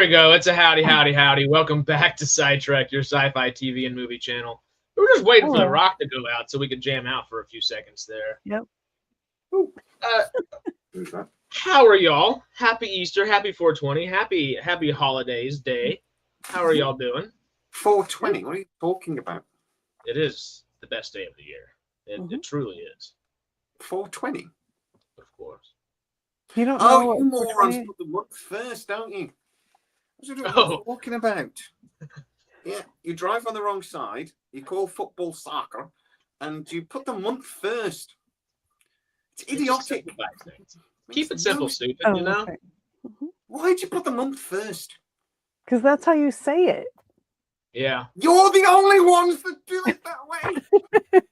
we go. It's a howdy, howdy, howdy. Welcome back to SciTrek, your sci-fi TV and movie channel. We were just waiting for the rock to go out so we could jam out for a few seconds there. Yep. How are y'all? Happy Easter, happy 420, happy holidays day. How are y'all doing? 420? What are you talking about? It is the best day of the year. It truly is. 420? Of course. You don't know you morons put the month first, don't you? What are you talking about? Yeah, you drive on the wrong side, you call football soccer, and you put the month first. It's idiotic. Keep it simple, stupid, you know? Okay. Why'd you put the month first? Because that's how you say it. Yeah. You're the only ones that do it that way.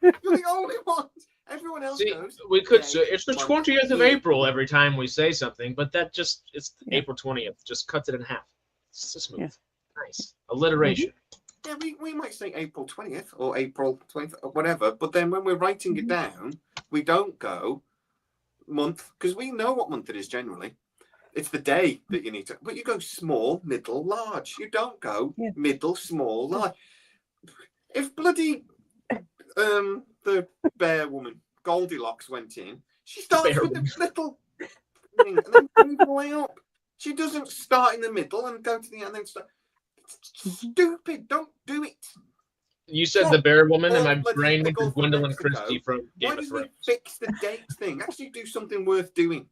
You're the only ones. Everyone else goes. We could say it's the 20th of April every time we say something, but that just, it's April 20th. Just cuts it in half. It's just smooth. Yeah. Nice. Alliteration. Yeah, we might say April 20th or April 20th or whatever, but then when we're writing it down, we don't go month, because we know what month it is generally. It's the day that you need to, but you go small, middle, large. You don't go middle, small, large. If bloody the bear woman Goldilocks went in, she starts with the little thing and then moves the way up. She doesn't start in the middle and go to the end and then start. It's stupid. Don't do it. You said the bear woman, and my brain went to Gwendolyn Christie from Game of Thrones. Why doesn't he fix the date thing? Actually do something worth doing.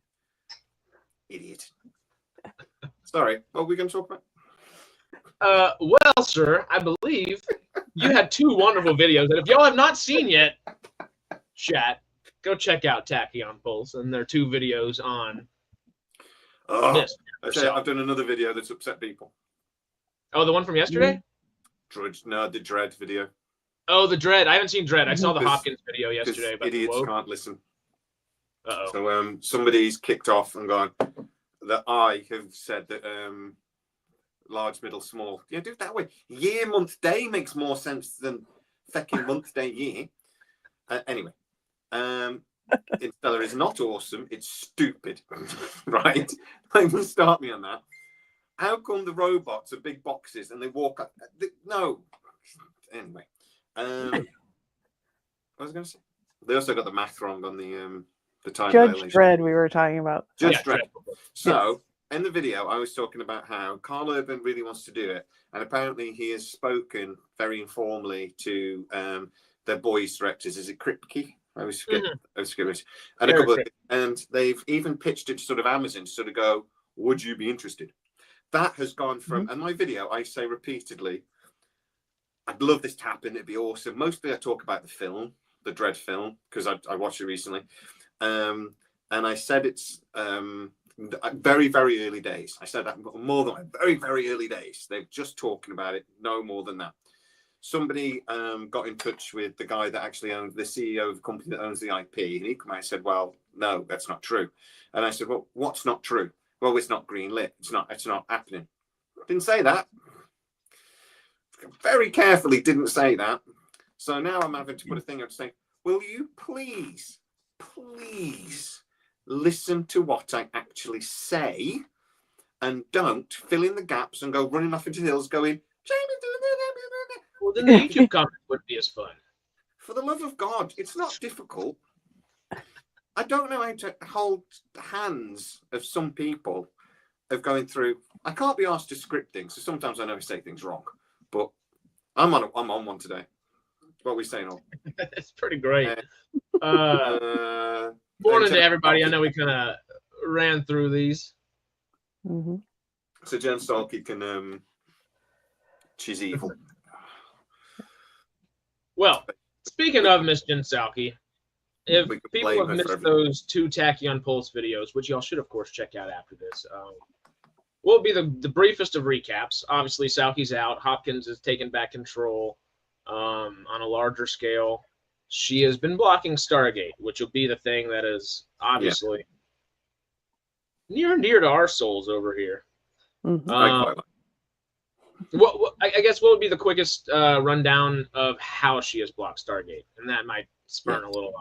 Idiot. Sorry, what are we going to talk about? Well, sir, I believe you had two wonderful videos that if y'all have not seen yet, chat, go check out Tachyon Pulse and their two videos on this. I've done another video that's upset people. Oh, the one from yesterday? No, the Dredd video. Oh, the Dredd. I haven't seen Dredd. I saw the Hopkins video yesterday. But idiots can't listen. Uh-oh. So somebody's kicked off and gone that I have said that large, middle, small. Yeah, do it that way. Year, month, day makes more sense than fecking month, day, year. Anyway, Interstellar is not awesome. It's stupid, right? Don't start me on that. How come the robots are big boxes and they walk up? No. Anyway, what was I going to say? They also got the math wrong on the time Judge dilation. Dredd we were talking about. Judge Dredd. So in the video, I was talking about how Carl Urban really wants to do it, and apparently he has spoken very informally to their boys directors. Is it Kripke? I was forgetting. And a couple and they've even pitched it to sort of Amazon to sort of go, would you be interested? That has gone from, and my video, I say repeatedly, I'd love this to happen. It'd be awesome. Mostly I talk about the film, the Dredd film, because I watched it recently. And I said it's very, very early days. I said that more than very, very early days. They're just talking about it, no more than that. Somebody got in touch with the guy that actually owns, the CEO of the company that owns the IP, and he came out and said, well, no, that's not true. And I said, well, what's not true? Well, it's not green lit. It's not happening. Didn't say that. Very carefully didn't say that. So now I'm having to put a thing up saying, will you please listen to what I actually say and don't fill in the gaps and go running off into the hills going, Jamie, well, then the YouTube comments would be as fun. For the love of God, it's not difficult. I don't know how to hold the hands of some people of going through. I can't be asked to script things, so sometimes I know I say things wrong. But I'm on one today. What are we saying? It's pretty great. Morning to everybody. I know we kind of ran through these. So Jen Salki can. She's evil. Well, speaking of Miss Jen Salki, if people have missed those two Tachyon Pulse videos, which y'all should, of course, check out after this, will be the briefest of recaps. Obviously, Salki's out. Hopkins has taken back control on a larger scale. She has been blocking Stargate, which will be the thing that is obviously near and dear to our souls over here. I guess what would be the quickest rundown of how she has blocked Stargate, and that might spurn a little.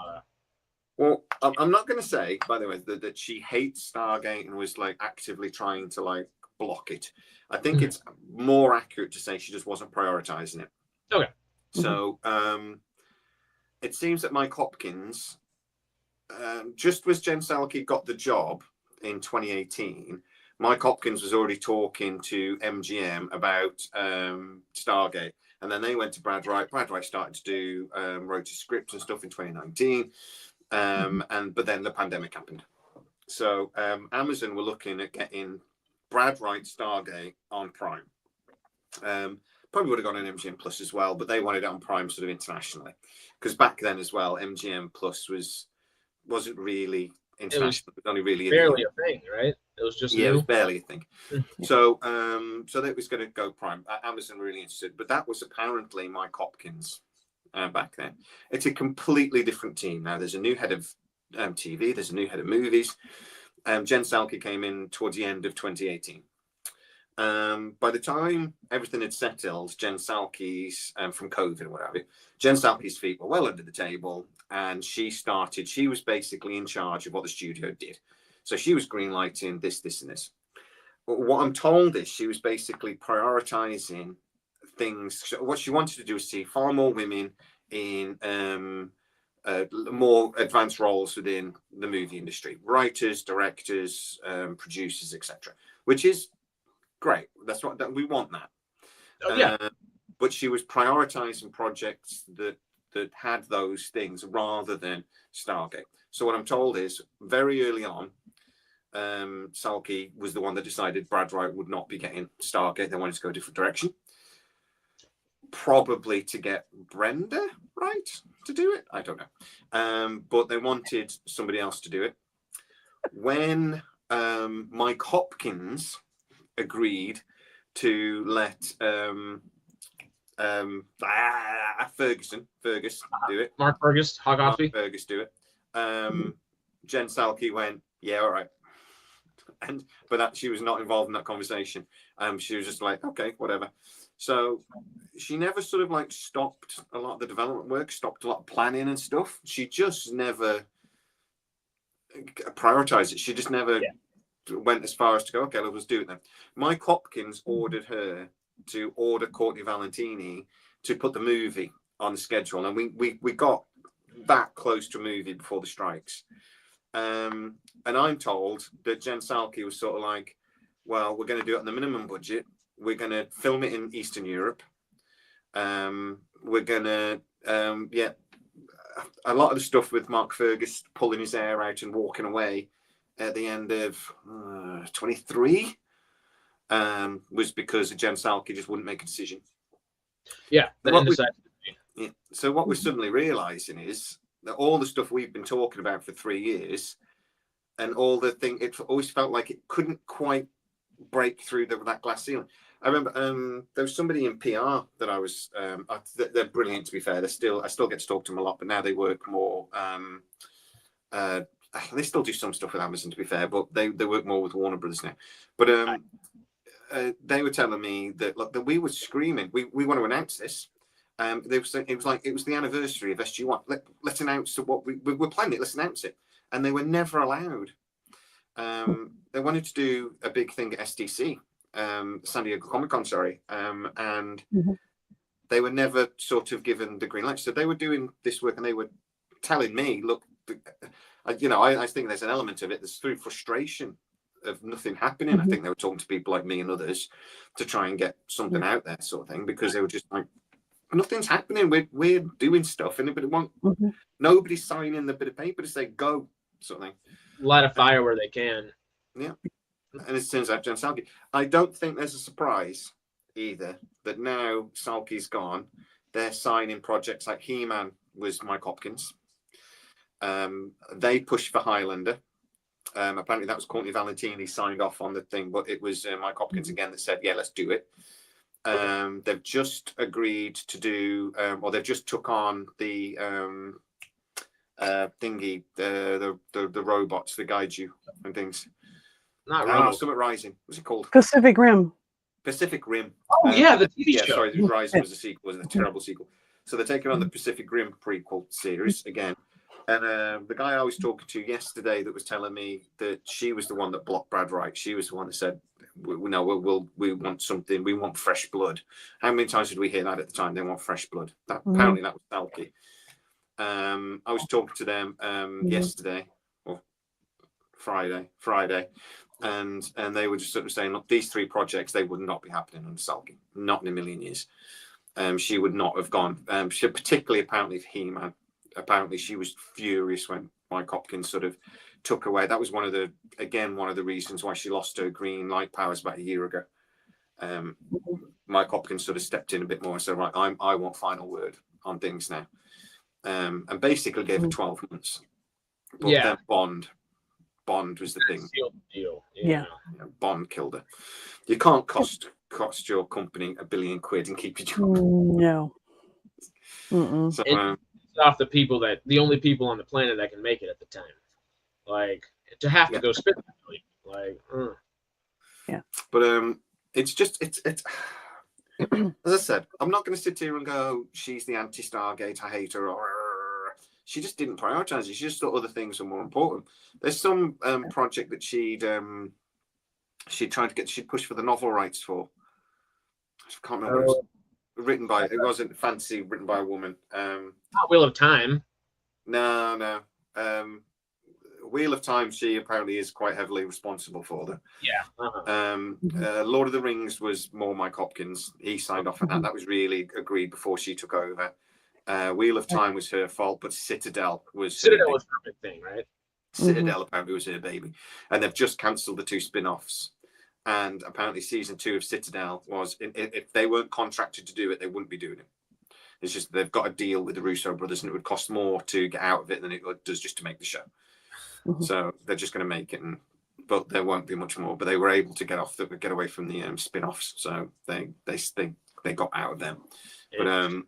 Well, I'm not going to say, by the way, that she hates Stargate and was like actively trying to like block it. I think it's more accurate to say she just wasn't prioritizing it. Okay. So it seems that Mike Hopkins, just as Jen Salki got the job in 2018, Mike Hopkins was already talking to MGM about Stargate. And then they went to Brad Wright. Brad Wright started to do wrote his scripts and stuff in 2019. But then the pandemic happened. So Amazon were looking at getting Brad Wright's Stargate on Prime. Probably would have gone on MGM Plus as well, but they wanted it on Prime sort of internationally. Because back then as well, MGM Plus wasn't really international. It was only really barely a thing, right? It was just it was barely a thing. So that was going to go Prime. Amazon were really interested, but that was apparently Mike Hopkins back then. It's a completely different team now. There's a new head of TV. There's a new head of movies. Jen Salki came in towards the end of 2018. By the time everything had settled, Jen Salki's from COVID and whatever, Jen Salki's feet were well under the table, and she was basically in charge of what the studio did. So she was greenlighting this, and this. But what I'm told is she was basically prioritizing things. What she wanted to do is see far more women in more advanced roles within the movie industry, writers, directors, producers, etc., which is great. That's what we want that. Oh, yeah. But she was prioritizing projects that had those things rather than Stargate. So what I'm told is very early on, Salke was the one that decided Brad Wright would not be getting Stargate. They wanted to go a different direction. Probably to get Brenda Wright to do it. I don't know. But they wanted somebody else to do it. When Mike Hopkins agreed to let Fergus do it. Mark Fergus, Hogosby. Fergus do it. Jen Salki went, yeah, all right. But she was not involved in that conversation. She was just like, okay, whatever. So she never sort of like stopped a lot of the development work, stopped a lot of planning and stuff. She just never prioritized it. She just never went as far as to go, okay, let's do it then. Mike Hopkins ordered her to order Courtney Valentini to put the movie on the schedule. And we got that close to a movie before the strikes. And I'm told that Jen Salki was sort of like, well, we're going to do it on the minimum budget. We're going to film it in Eastern Europe. We're going to, a lot of the stuff with Mark Fergus pulling his hair out and walking away at the end of 23 was because Jen Salki just wouldn't make a decision. Yeah. So what we're suddenly realizing is that all the stuff we've been talking about for 3 years and all the thing, it always felt like it couldn't quite break through that glass ceiling. I remember there was somebody in PR that I was, they're brilliant to be fair. I still get to talk to them a lot, but now they work more, they still do some stuff with Amazon to be fair, but they work more with Warner Brothers now. But they were telling me that, look, that we were screaming, we want to announce this. It was the anniversary of SG1. Let's announce what we're planning it. Let's announce it. And they were never allowed. They wanted to do a big thing at SDC, San Diego Comic-Con, sorry. And they were never sort of given the green light. So they were doing this work and they were telling me, look, I think there's an element of it that's through frustration of nothing happening. I think they were talking to people like me and others to try and get something out there, sort of thing, because they were just like, nothing's happening. We're doing stuff, and nobody's signing the bit of paper to say go, sort of thing. Light a fire where they can. Yeah, and it turns out Jen Salki. I don't think there's a surprise either that now Salki's gone, they're signing projects like He-Man was Mike Hopkins. They pushed for Highlander. Apparently that was Courtney Valentini signed off on the thing, but it was Mike Hopkins again that said, yeah, let's do it. They've just agreed to do, or they've just took on the thingy, the robots that guide you and things. Not wrong. Summit Rising. What's it called? Pacific Rim. Pacific Rim. Oh yeah, the TV show. Sorry, Rising was a sequel. Was a terrible sequel. So they're taking on the Pacific Rim prequel series again. And the guy I was talking to yesterday that was telling me that she was the one that blocked Brad Wright. She was the one that said, we want something. We want fresh blood. How many times did we hear that at the time? They want fresh blood. Apparently that was Salke. I was talking to them yesterday or Friday, and they were just sort of saying, look, these 3 projects, they would not be happening under Salke, not in a million years. She would not have gone. She particularly apparently He-Man. Apparently she was furious when Mike Hopkins sort of took away. That was one of the reasons why she lost her green light powers about a year ago. Mike Hopkins sort of stepped in a bit more and said, right, I want final word on things now. And basically gave her 12 months. But then Bond was the thing. Deal. Yeah. Bond killed her. You can't cost your company £1 billion and keep your job. No. So, off the only people on the planet that can make it at the time, like to have to go spit like but it's just it's as I said, I'm not going to sit here and go she's the anti-Stargate, I hate her, or she just didn't prioritize it. She just thought other things were more important. There's some project that she'd push for the novel rights for. I can't remember. It wasn't fantasy, written by a woman. Not Wheel of Time. No. Wheel of Time, she apparently is quite heavily responsible for them. Yeah. Lord of the Rings was more Mike Hopkins. He signed off on that. That was really agreed before she took over. Wheel of Time was her fault, but Citadel was her big thing, right? Citadel apparently was her baby. And they've just cancelled the 2 spin-offs. And apparently season 2 of Citadel was, if they weren't contracted to do it, they wouldn't be doing it. It's just they've got a deal with the Russo brothers, and it would cost more to get out of it than it does just to make the show. So they're just going to make it, but there won't be much more. But they were able to get away from the spin-offs, so they got out of them. But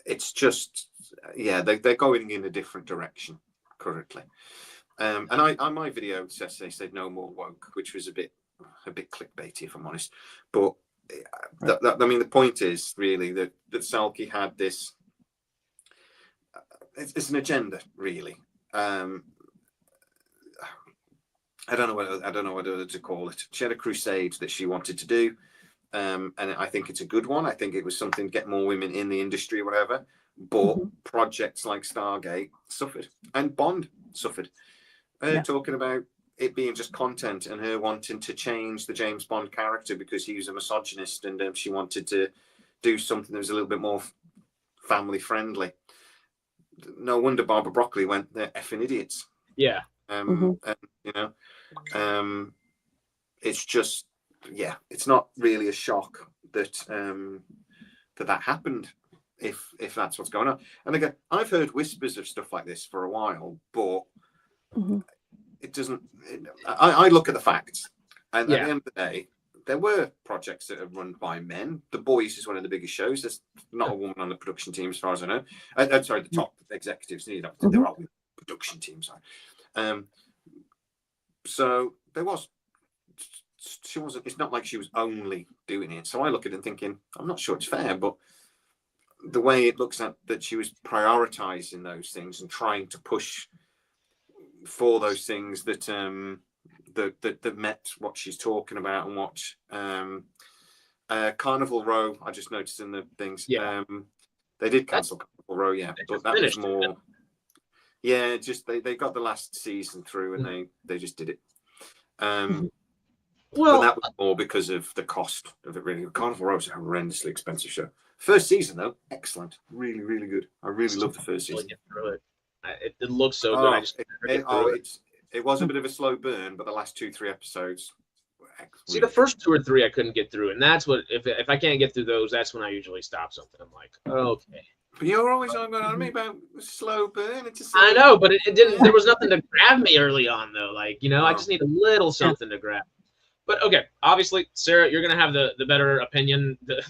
it's just they're going in a different direction currently. And my video said no more woke, which was a bit clickbaity, if I'm honest. But the point is really that Salke had this. It's an agenda, really. I don't know what to call it. She had a crusade that she wanted to do, and I think it's a good one. I think it was something to get more women in the industry or whatever. But projects like Stargate suffered, and Bond suffered. Talking about it being just content and her wanting to change the James Bond character because he was a misogynist, and she wanted to do something that was a little bit more family friendly. No wonder Barbara Broccoli went, they're effing idiots. Yeah. And, it's just, it's not really a shock that that happened if that's what's going on. And again, I've heard whispers of stuff like this for a while, but it doesn't. I look at the facts, and at the end of the day, there were projects that are run by men. The Boys is one of the biggest shows. There's not a woman on the production team, as far as I know. I'm sorry, the top executives. There are production teams. So there was. She wasn't. It's not like she was only doing it. So I look at it and thinking, I'm not sure it's fair, but the way it looks at that, she was prioritizing those things and trying to push for those things that that met what she's talking about and what Carnival Row. I just noticed in the things. They did cancel Carnival Row, but that was more. Just they got the last season through and they just did it. But that was more because of the cost of it. Really, Carnival Row is a horrendously expensive show. First season though, excellent, really, really good. I really loved the first season. It looks so good. It was a bit of a slow burn, but the last 2-3 episodes. See, the first 2 or 3 I couldn't get through, and that's what if I can't get through those, that's when I usually stop something. I'm like, okay. But you're always on going on me about slow burn. I know, but it didn't. There was nothing to grab me early on though. Like I just need a little something to grab. But okay, obviously, Sarah, you're going to have the better opinion, the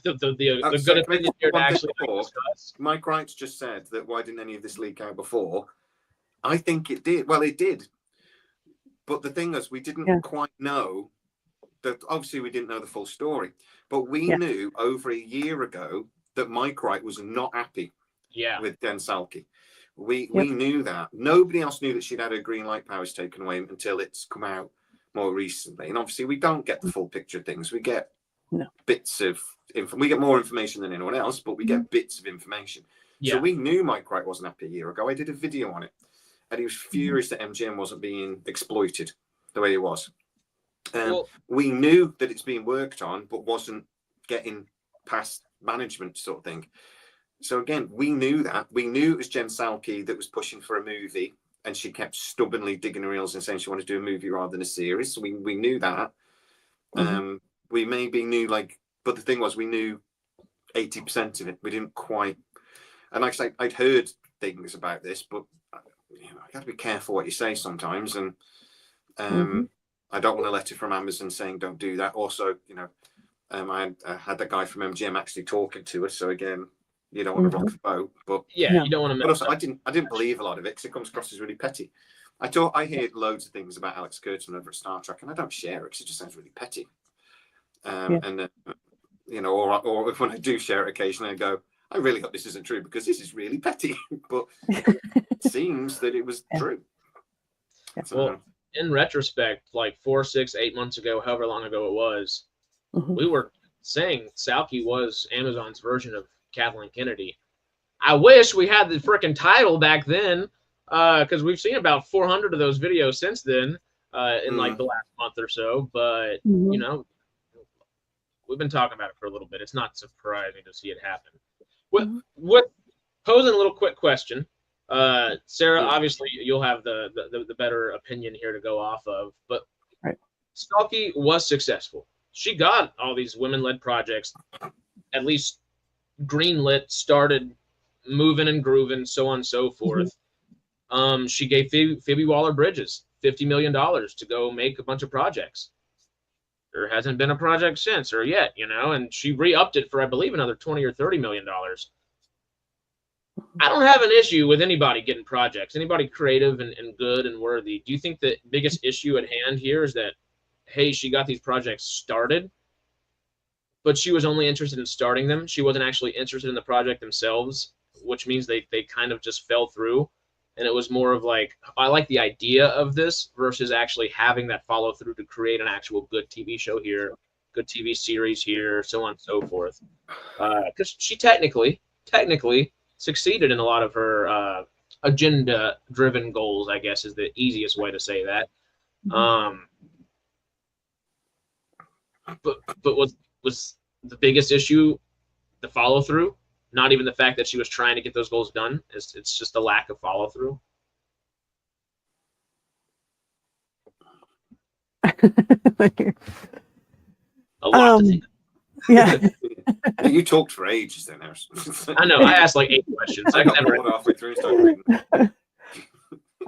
good opinion here to actually discuss. Mike Wright just said that why didn't any of this leak out before? I think it did. Well, it did. But the thing is, we didn't quite know that. Obviously, we didn't know the full story. But we knew over a year ago that Mike Wright was not happy with Jen Salki. We knew that. Nobody else knew that she'd had her green light powers taken away until it's come out more recently. And obviously, we don't get the full picture of things. We get bits of we get more information than anyone else, but we get bits of information. Yeah. So we knew Mike Wright wasn't happy a year ago. I did a video on it, and he was furious that MGM wasn't being exploited the way it was. We knew that it's being worked on, but wasn't getting past management sort of thing. So again, we knew that. We knew it was Jen Salki that was pushing for a movie, and she kept stubbornly digging her heels and saying she wanted to do a movie rather than a series. So we knew that. We maybe knew but the thing was, we knew 80% of it. We didn't quite. And like I say, I'd heard things about this, but you got to be careful what you say sometimes. And I don't want a letter from Amazon saying don't do that. Also, I had that guy from MGM actually talking to us. So again, you don't want to rock the boat. But you don't want to. But also, I didn't believe a lot of it because it comes across as really petty. I hear loads of things about Alex Kurtzman over at Star Trek, and I don't share it because it just sounds really petty. And or when I do share it occasionally, I go, I really hope this isn't true because this is really petty. But it seems that it was true. So, well, in retrospect, 4, 6, 8 months ago, however long ago it was, we were saying Salke was Amazon's version of Kathleen Kennedy. I wish we had the freaking title back then, because we've seen about 400 of those videos since then in the last month or so. But we've been talking about it for a little bit. It's not surprising to see it happen. With posing a little quick question, Sarah, obviously you'll have the better opinion here to go off of, but Salke was successful. She got all these women-led projects, at least greenlit, started moving and grooving, so on and so forth. She gave Phoebe Waller-Bridges $50 million to go make a bunch of projects. There hasn't been a project since or yet, and she re-upped it for, I believe, another $20 or $30 million. I don't have an issue with anybody getting projects, anybody creative and good and worthy. Do you think the biggest issue at hand here is that, hey, she got these projects started, but she was only interested in starting them? She wasn't actually interested in the project themselves, which means they kind of just fell through. And it was more of I like the idea of this versus actually having that follow through to create an actual good TV show here, good TV series here, so on and so forth. Because she technically succeeded in a lot of her agenda-driven goals, I guess is the easiest way to say that. But was the biggest issue the follow through? Not even the fact that she was trying to get those goals done. It's just a lack of follow through. A lot to think. Yeah. You talked for ages then, Harrison. I know. I asked 8 questions. I got bored halfway through and started reading.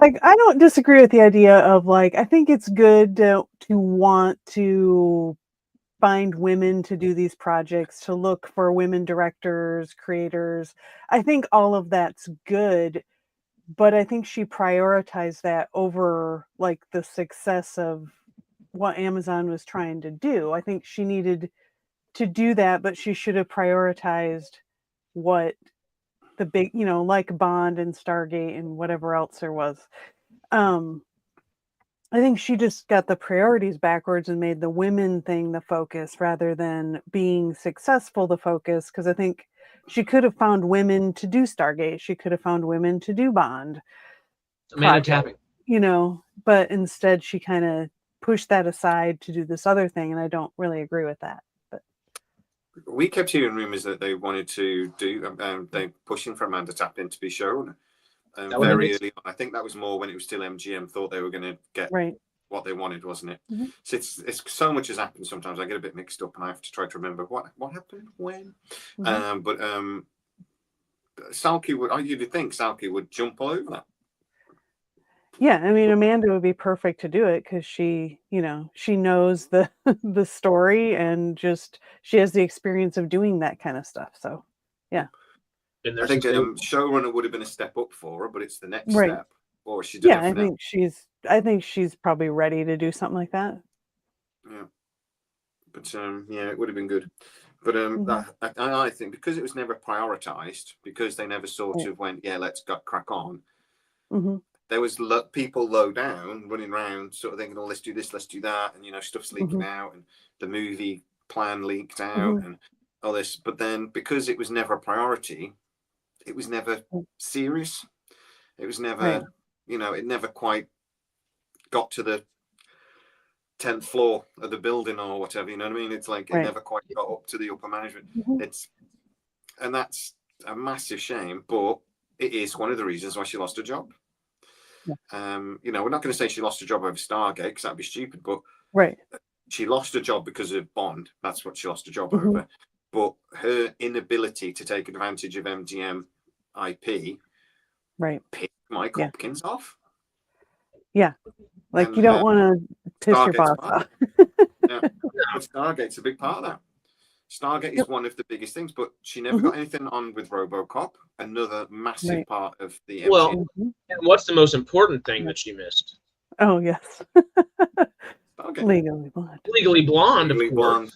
I don't disagree with the idea of I think it's good to want to find women to do these projects, to look for women directors, creators. I think all of that's good, but I think she prioritized that over the success of what Amazon was trying to do. I think she needed to do that, but she should have prioritized what the big, like Bond and Stargate and whatever else there was. I think she just got the priorities backwards and made the women thing the focus rather than being successful the focus. Because I think she could have found women to do Stargate. She could have found women to do Bond. Amanda Tapping. But instead she kind of pushed that aside to do this other thing. And I don't really agree with that. But we kept hearing rumors that they wanted to do, they're pushing for Amanda Tapping to be shown. Very early on. I think that was more when it was still MGM thought they were going to get what they wanted, wasn't it? So it's so much has happened. Sometimes I get a bit mixed up and I have to try to remember what happened when. But Salke you'd think Salke would jump all over that. Yeah, I mean, Amanda would be perfect to do it because she knows the the story and just she has the experience of doing that kind of stuff. So yeah. I think showrunner would have been a step up for her, but it's the next step. Or she did. Yeah, I think she's probably ready to do something like that. Yeah, but it would have been good. But I think because it was never prioritized, because they never sort of went, yeah, let's crack on. There was people low down running around, sort of thinking, oh, let's do this, let's do that, and stuff's leaking out, and the movie plan leaked out, and all this. But then, because it was never a priority, it was never serious. It was never, it never quite got to the 10th floor of the building or whatever. You know what I mean? It's like it never quite got up to the upper management. And that's a massive shame, but it is one of the reasons why she lost her job. We're not going to say she lost her job over Stargate because that'd be stupid, but she lost her job because of Bond. That's what she lost her job over. But her inability to take advantage of MGM IP picked Mike Hopkins off. Yeah. Like, you don't want to piss your boss off. Stargate's a big part of that. Stargate is one of the biggest things, but she never got anything on with RoboCop, another massive part of the MGM. Well, and what's the most important thing that she missed? Oh, yes. Stargate. Legally Blonde. Legally Blonde, of course. Blonde.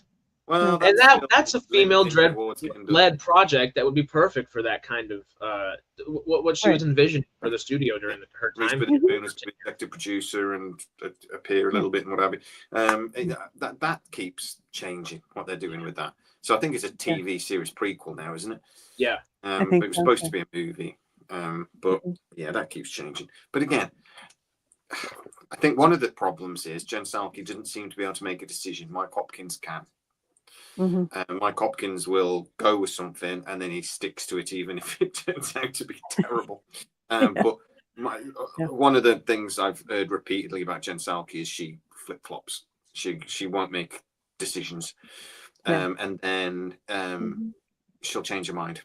Well, that's a female Dredd-led project that would be perfect for that kind of what she was envisioning for the studio during her time. As executive producer and appear a little bit and what have you. That keeps changing what they're doing with that. So I think it's a TV series prequel now, isn't it? Yeah. It was supposed to be a movie, but that keeps changing. But again, I think one of the problems is Jen Salki didn't seem to be able to make a decision. Mike Hopkins can. Mike Hopkins will go with something and then he sticks to it even if it turns out to be terrible. But one of the things I've heard repeatedly about Jen Salki is she flip-flops. She won't make decisions, and then she'll change her mind.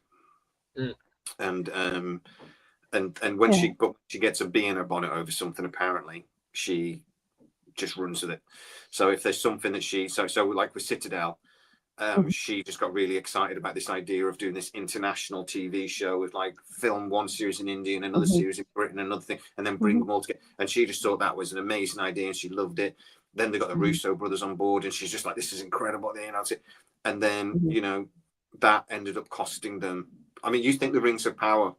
And when she gets a bee in her bonnet over something, apparently she just runs with it. So if there's something that so like with Citadel, she just got really excited about this idea of doing this international TV show with like film one series in India and another series in Britain, another thing, and then bring them all together. And she just thought that was an amazing idea and she loved it. Then they got the Russo brothers on board and she's just like, this is incredible. And then, that ended up costing them. I mean, you think the Rings of Power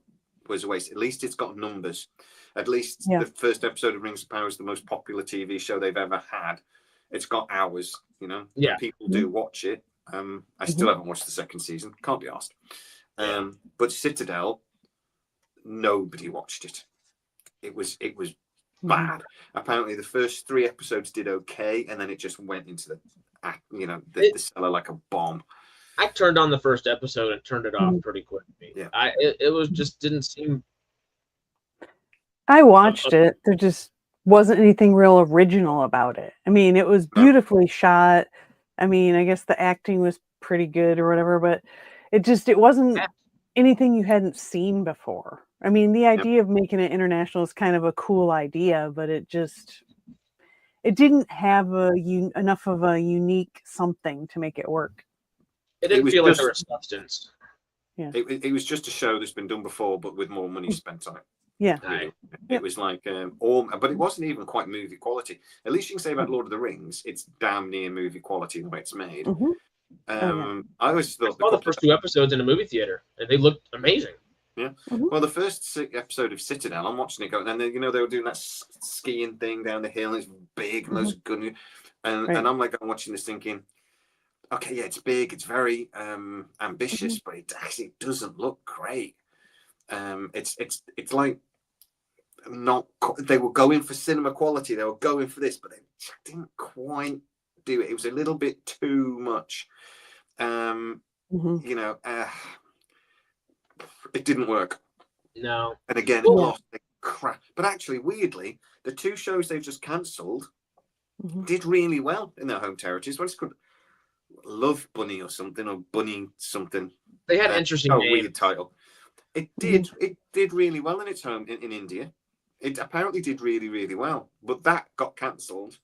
was a waste. At least it's got numbers. At least the first episode of Rings of Power is the most popular TV show they've ever had. It's got hours, people do watch it. I still haven't watched the second season. Can't be asked. But Citadel, nobody watched it. It was bad. Apparently, the first 3 episodes did okay, and then it just went into the cellar like a bomb. I turned on the first episode and turned it off pretty quickly. Yeah, it was just didn't seem. I watched it. There just wasn't anything real original about it. I mean, it was beautifully shot. I mean, I guess the acting was pretty good or whatever, but it wasn't anything you hadn't seen before. I mean, the idea of making it international is kind of a cool idea, but it didn't have enough of a unique something to make it work. It didn't feel like there was substance. Yeah. It was just a show that's been done before, but with more money spent on it. Yeah. It was like but it wasn't even quite movie quality. At least you can say about Lord of the Rings, it's damn near movie quality the way it's made. I always thought the first 2 episodes in a movie theater, and they looked amazing. Yeah. Well, the first episode of Citadel, I'm watching it go, and then they were doing that skiing thing down the hill, and it's big, and those good, and I'm watching this thinking, okay, yeah, it's big, it's very ambitious, but it actually doesn't look great. It's like not. They were going for cinema quality. They were going for this, but they didn't quite do it. It was a little bit too much. It didn't work. No. And again, it lost the crap. But actually, weirdly, the 2 shows they've just cancelled did really well in their home territories. What's called Love Bunny or something, or Bunny something. They had an interesting name. Weird title. It did really well in its home in India. It apparently did really, really well. But that got cancelled.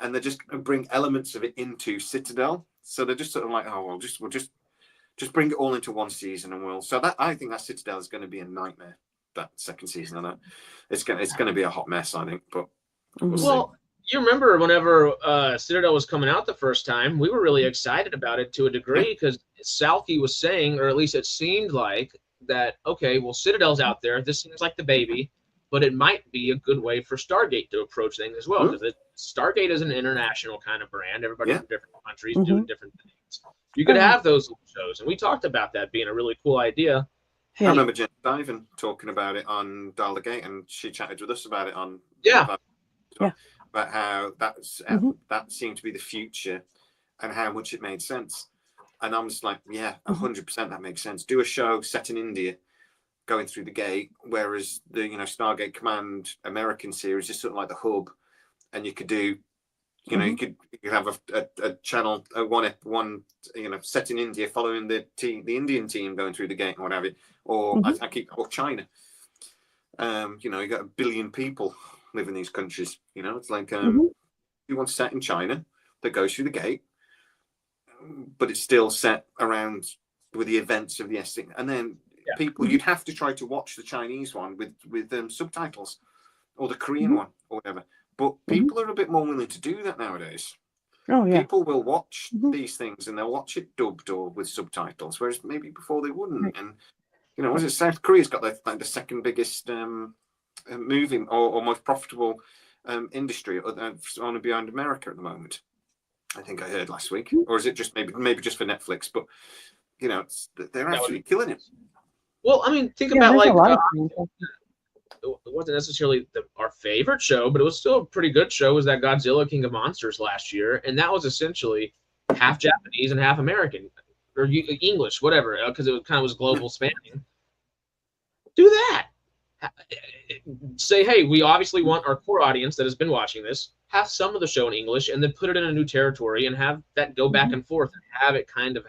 And they're just going to bring elements of it into Citadel. So they're just sort of like, oh, well, we'll just bring it all into one season, and I think that Citadel is going to be a nightmare. That second season, I know it's going to be a hot mess, I think. But we'll see. You remember whenever Citadel was coming out the first time, we were really excited about it to a degree because Salke was saying, or at least it seemed like, that, okay, well, Citadel's out there. This seems like the baby, but it might be a good way for Stargate to approach things as well, because Stargate is an international kind of brand. Everybody from different countries doing different things. You could have those shows, and we talked about that being a really cool idea. I remember Jen Salki talking about it on Dial the Gate, and she chatted with us about it on about how that seemed to be the future and how much it made sense. And I'm just like, 100% that makes sense. Do a show set in India, going through the gate, whereas the Stargate Command American series is sort of like the hub, and you could do, you could have a channel one set in India following the Indian team going through the gate and what have you, or or China. You got 1 billion people live in these countries. It's like you want set in China that goes through the gate, but it's still set around with the events of the thing. And then people, you'd have to try to watch the Chinese one with subtitles, or the Korean one, or whatever. But people are a bit more willing to do that nowadays. Oh yeah, people will watch these things and they'll watch it dubbed or with subtitles, whereas maybe before they wouldn't. And was it South Korea's got the second biggest moving or most profitable industry, only behind America at the moment. I think I heard last week, or is it just maybe just for Netflix? But they're absolutely killing it. Well, I mean, think about it wasn't necessarily our favorite show, but it was still a pretty good show. Was that Godzilla King of Monsters last year, and that was essentially half Japanese and half American or English, whatever, because it kind of was global spanning. Do that. Say, hey, we obviously want our core audience that has been watching this, have some of the show in English, and then put it in a new territory and have that go back and forth and have it kind of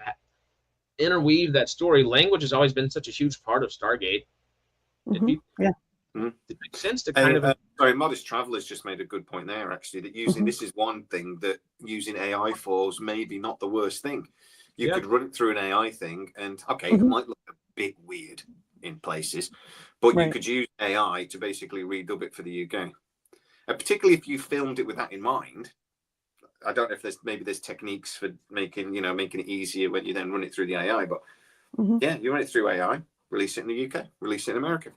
interweave that story. Language has always been such a huge part of Stargate. It makes sense to kind of. Sorry, Modest Traveler's just made a good point there, actually, that using this is one thing that using AI for is maybe not the worst thing. You could run it through an AI thing, and it might look a bit weird in places, but you could use AI to basically redub it for the UK. And particularly if you filmed it with that in mind. I don't know if there's techniques for making it easier when you then run it through the AI, but you run it through AI, release it in the UK, release it in America.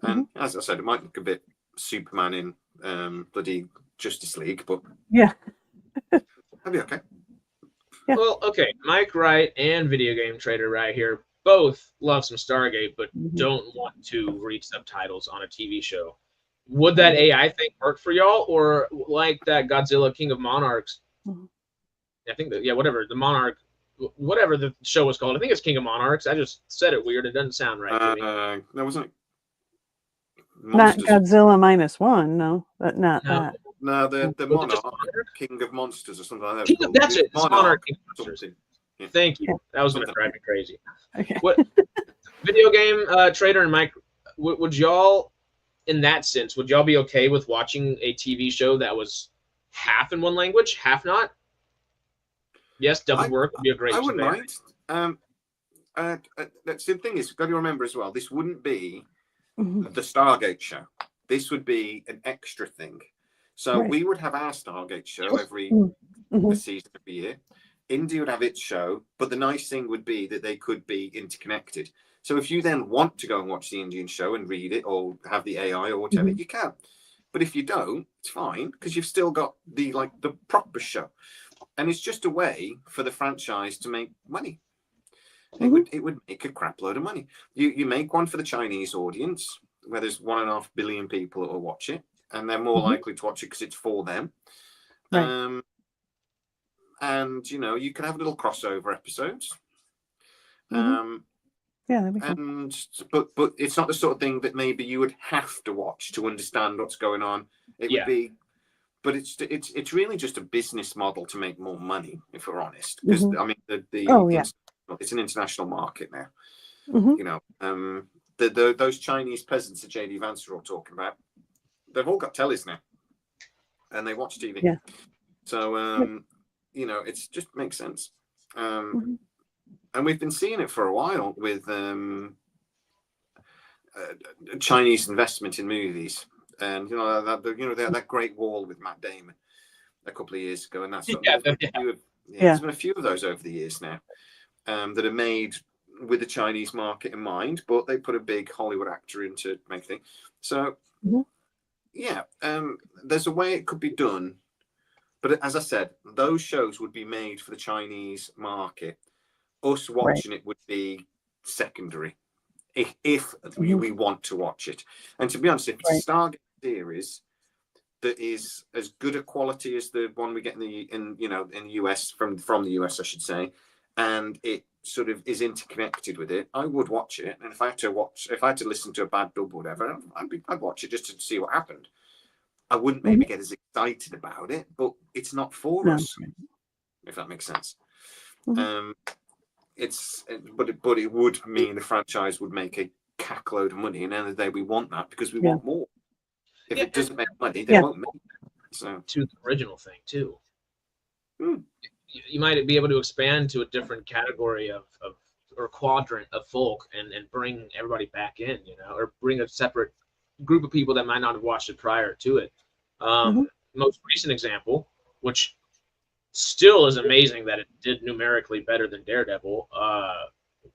And as I said, it might look a bit Superman in bloody Justice League, but that'd be okay. Yeah. Well, okay, Mike Wright and Video Game Trader right here both love some Stargate, but don't want to read subtitles on a TV show. Would that AI thing work for y'all, or like that Godzilla King of Monarchs? I think that whatever the Monarch, whatever the show was called, I think it's King of Monarchs. I just said it weird. It doesn't sound right to me. That wasn't. Not Godzilla -1, no, but not that. No, the Monarch, King of Monsters or something like that. That's it. It's Monarch King of Monsters. Yeah. Thank you. That was going to drive me crazy. Okay. What Video Game Trader and Mike, would y'all, in that sense, would y'all be okay with watching a TV show that was half in one language, half not? Yes, double work would be a great. I wouldn't mind. That's the thing is, got to remember as well, this wouldn't be the Stargate show. This would be an extra thing. So we would have our Stargate show every season of the year. India would have its show, but the nice thing would be that they could be interconnected. So if you then want to go and watch the Indian show and read it or have the AI or whatever, you can. But if you don't, it's fine because you've still got the proper show. And it's just a way for the franchise to make money. It would make a crap load of money. You make one for the Chinese audience where there's 1.5 billion people that will watch it, and they're more likely to watch it because it's for them. Right. And you can have little crossover episodes. That'd be cool. But it's not the sort of thing that maybe you would have to watch to understand what's going on. It would be, but it's really just a business model to make more money, if we're honest. Because I mean, it's an international market now. Those Chinese peasants that JD Vance are all talking about, they've all got tellies now, and they watch TV. Yeah. So it's just makes sense. And we've been seeing it for a while with Chinese investment in movies. and that Great Wall with Matt Damon a couple of years ago, and that's there's been a few of those over the years now that are made with the Chinese market in mind, but they put a big Hollywood actor in to make things. So there's a way it could be done, but as I said, those shows would be made for the Chinese market. Us watching it would be secondary if we want to watch it. And to be honest, if it's a Stargate series that is as good a quality as the one we get in the US from the US, I should say, and it sort of is interconnected with it, I would watch it. And if I had to listen to a bad dub or whatever, I'd watch it just to see what happened. I wouldn't maybe get as excited about it, but it's not for us, if that makes sense. But it would mean the franchise would make a cackload of money, and at the end of the day, we want that because we want more. If it doesn't make money, they won't make it. So to the original thing too. You might be able to expand to a different category of or quadrant of folk and bring everybody back in, or bring a separate group of people that might not have watched it prior to it. Most recent example, which still is amazing that it did numerically better than Daredevil,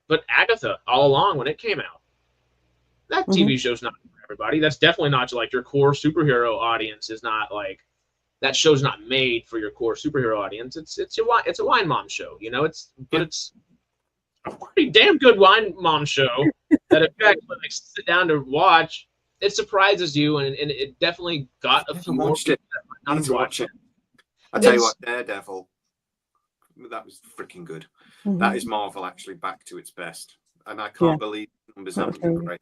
but Agatha all along when it came out, that TV show's not for everybody. That's definitely not like your core superhero audience. Is not like that show's not made for your core superhero audience. It's a wine mom show, it's a pretty damn good wine mom show that if you actually sit down to watch, it surprises you, and it definitely got a few more people that might not have watched it. I tell you what, Daredevil, that was freaking good. That is Marvel actually back to its best, and I can't believe the numbers haven't been great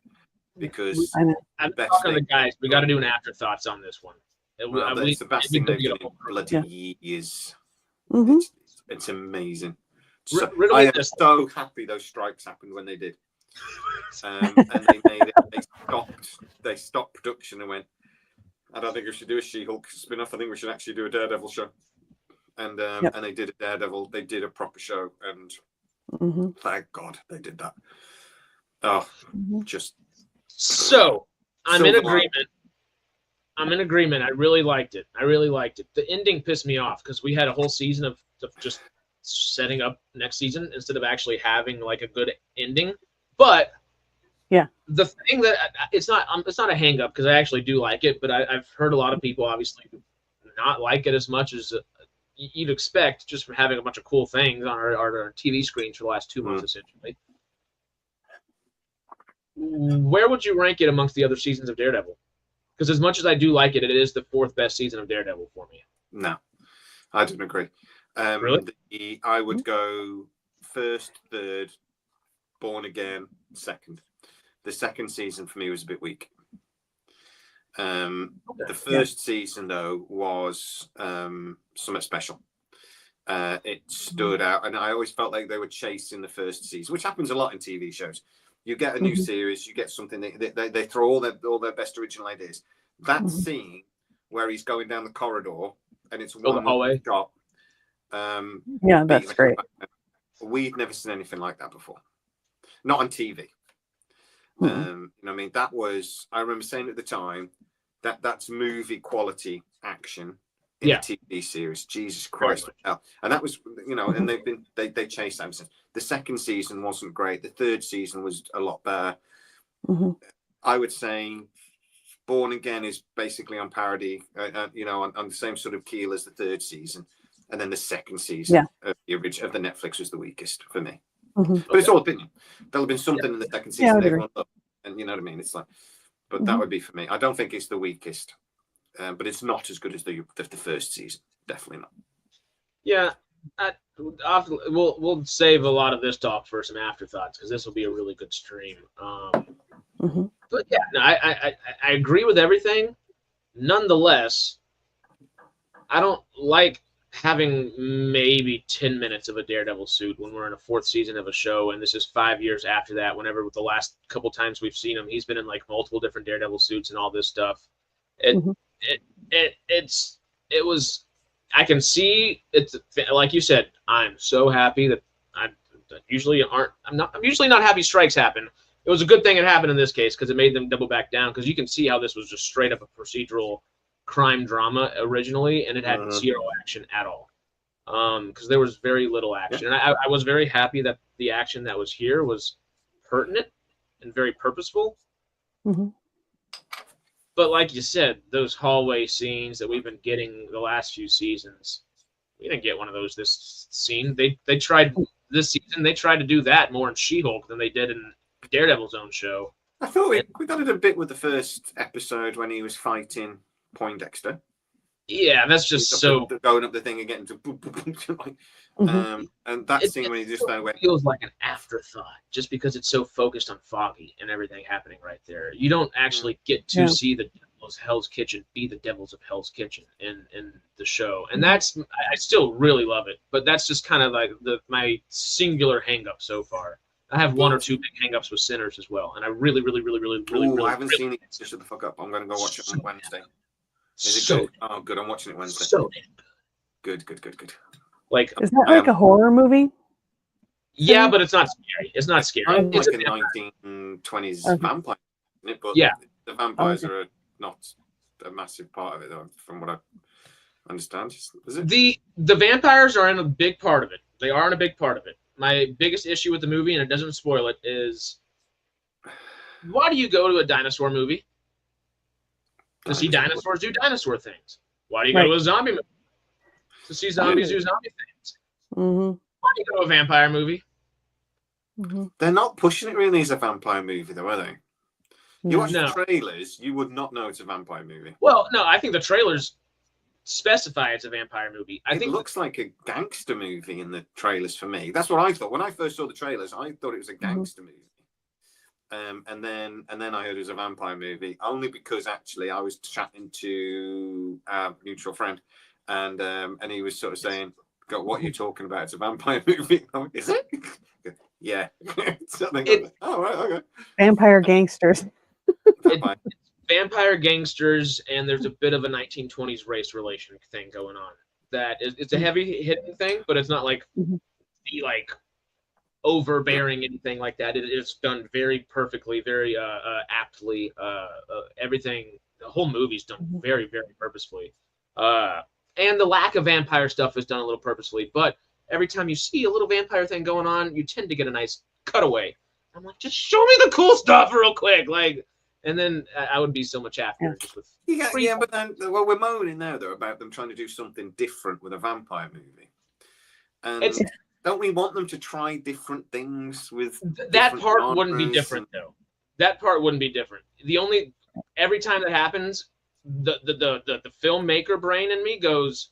because I'm talking to the guys. We got to do an afterthoughts on this one. It's the best thing they've done in bloody years. It's amazing. So, I am so happy those strikes happened when they did, and they made it. They stopped production and went, I don't think we should do a She-Hulk spin-off. I think we should actually do a Daredevil show. And and they did a Daredevil. They did a proper show, and thank God they did that. Oh, just so I'm in agreement. I'm in agreement. I really liked it. The ending pissed me off because we had a whole season of just setting up next season instead of actually having like a good ending. But the thing that it's not a hang up because I actually do like it, but I've heard a lot of people obviously not like it as much as you'd expect just from having a bunch of cool things on our TV screens for the last 2 months essentially. Where would you rank it amongst the other seasons of Daredevil? Because as much as I do like it, it is the 4th best season of Daredevil for me. No, I don't agree. Really? I would go 1st, 3rd, Born Again, 2nd. The 2nd season for me was a bit weak. The 1st season, though, was something special. It stood out, and I always felt like they were chasing the 1st season, which happens a lot in TV shows. You get a new series, you get something they throw all their best original ideas. That scene where he's going down the corridor and it's one hallway shot. That's great. We've never seen anything like that before, not on TV. You know what I mean? That was, I remember saying at the time that's movie quality action in a TV series. Jesus Christ. And that was, and they chased that since. The 2nd season wasn't great. The 3rd season was a lot better. I would say Born Again is basically on parody, on the same sort of keel as the 3rd season. And then the 2nd season of the Netflix was the weakest for me. But it's all opinion. There'll have been something in the 2nd season everyone loved. And you know what I mean? It's like, but that would be for me. I don't think it's the weakest, but it's not as good as the 1st season. Definitely not. Yeah. We'll save a lot of this talk for some afterthoughts because this will be a really good stream. But yeah, no, I agree with everything. Nonetheless, I don't like having maybe 10 minutes of a Daredevil suit when we're in a 4th season of a show, and this is 5 years after that. Whenever the last couple times we've seen him, he's been in like multiple different Daredevil suits and all this stuff. It was. I can see it's like you said. I'm so happy that I'm usually not happy strikes happen it was a good thing it happened in this case because it made them double back down, because you can see how this was just straight up a procedural crime drama originally, and it had zero action at all. Because there was very little action. And I was very happy that the action that was here was pertinent and very purposeful. Mm-hmm. But like you said, those hallway scenes that we've been getting the last few seasons, we didn't get one of those this scene. They tried this season. They tried to do that more in She-Hulk than they did in Daredevil's own show. I thought we got it a bit with the first episode when he was fighting Poindexter. Yeah, that's just so going up the thing and getting to boop, boop, boop, like, and that scene when he just went, feels like an afterthought, just because it's so focused on Foggy and everything happening right there. You don't actually get to see the Devils of Hell's Kitchen be the Devils of Hell's Kitchen in the show, and that's I still really love it. But that's just kind of like my singular hang-up so far. I have one or two big hang-ups with Sinners as well, and I really I haven't seen it. Just shut the fuck up. I'm going to go watch it on Wednesday. Is it good? Oh, good. I'm watching it Wednesday. So good. Like, is that like a horror movie? Yeah, but it's not scary. It's not scary. It's like a 1920s vampire, isn't it? But the vampires are not a massive part of it, though, from what I understand. Is it? The vampires are in a big part of it. They are in a big part of it. My biggest issue with the movie, and it doesn't spoil it, is why do you go to a dinosaur movie? To see dinosaurs do dinosaur things. Why do you go to a zombie movie? To see zombies do zombie things. Mm-hmm. Why do you go to a vampire movie? Mm-hmm. They're not pushing it really as a vampire movie, though, are they? You watch the trailers, you would not know it's a vampire movie. Well, no, I think the trailers specify it's a vampire movie. I think it looks like a gangster movie in the trailers for me. That's what I thought. When I first saw the trailers, I thought it was a gangster movie. And then I heard it was a vampire movie, only because actually I was chatting to a mutual friend, and he was sort of saying, "God, what are you talking about? It's a vampire movie." I'm like, is it? Yeah. Oh, right, okay. Vampire gangsters. Vampire gangsters, and there's a bit of a 1920s race relation thing going on. It's a heavy hitting thing, but it's not like the overbearing anything like that. It's done very perfectly, very aptly. Everything, the whole movie's done very, very purposefully. And the lack of vampire stuff is done a little purposefully. But every time you see a little vampire thing going on, you tend to get a nice cutaway. I'm like, just show me the cool stuff real quick, and then I would be so much happier. Just with but then we're moaning now though about them trying to do something different with a vampire movie, and don't we want them to try different things with that part? Wouldn't be different though. That part wouldn't be different. Every time that happens, the filmmaker brain in me goes,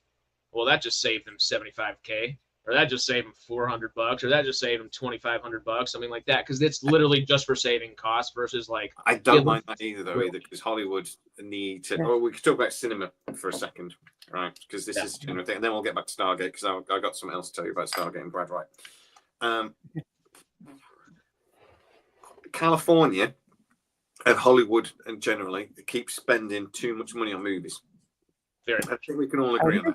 well, that just saved them $75K. Or that just saved them $400, or that just saved them $2,500, something like that, because it's literally just for saving costs versus I don't mind that either, because Hollywood need to. Oh, we could talk about cinema for a second, right? Because this is a thing, and then we'll get back to Stargate, because I got something else to tell you about Stargate and Brad Wright. California and Hollywood, and generally, keep spending too much money on movies. I think we can all agree on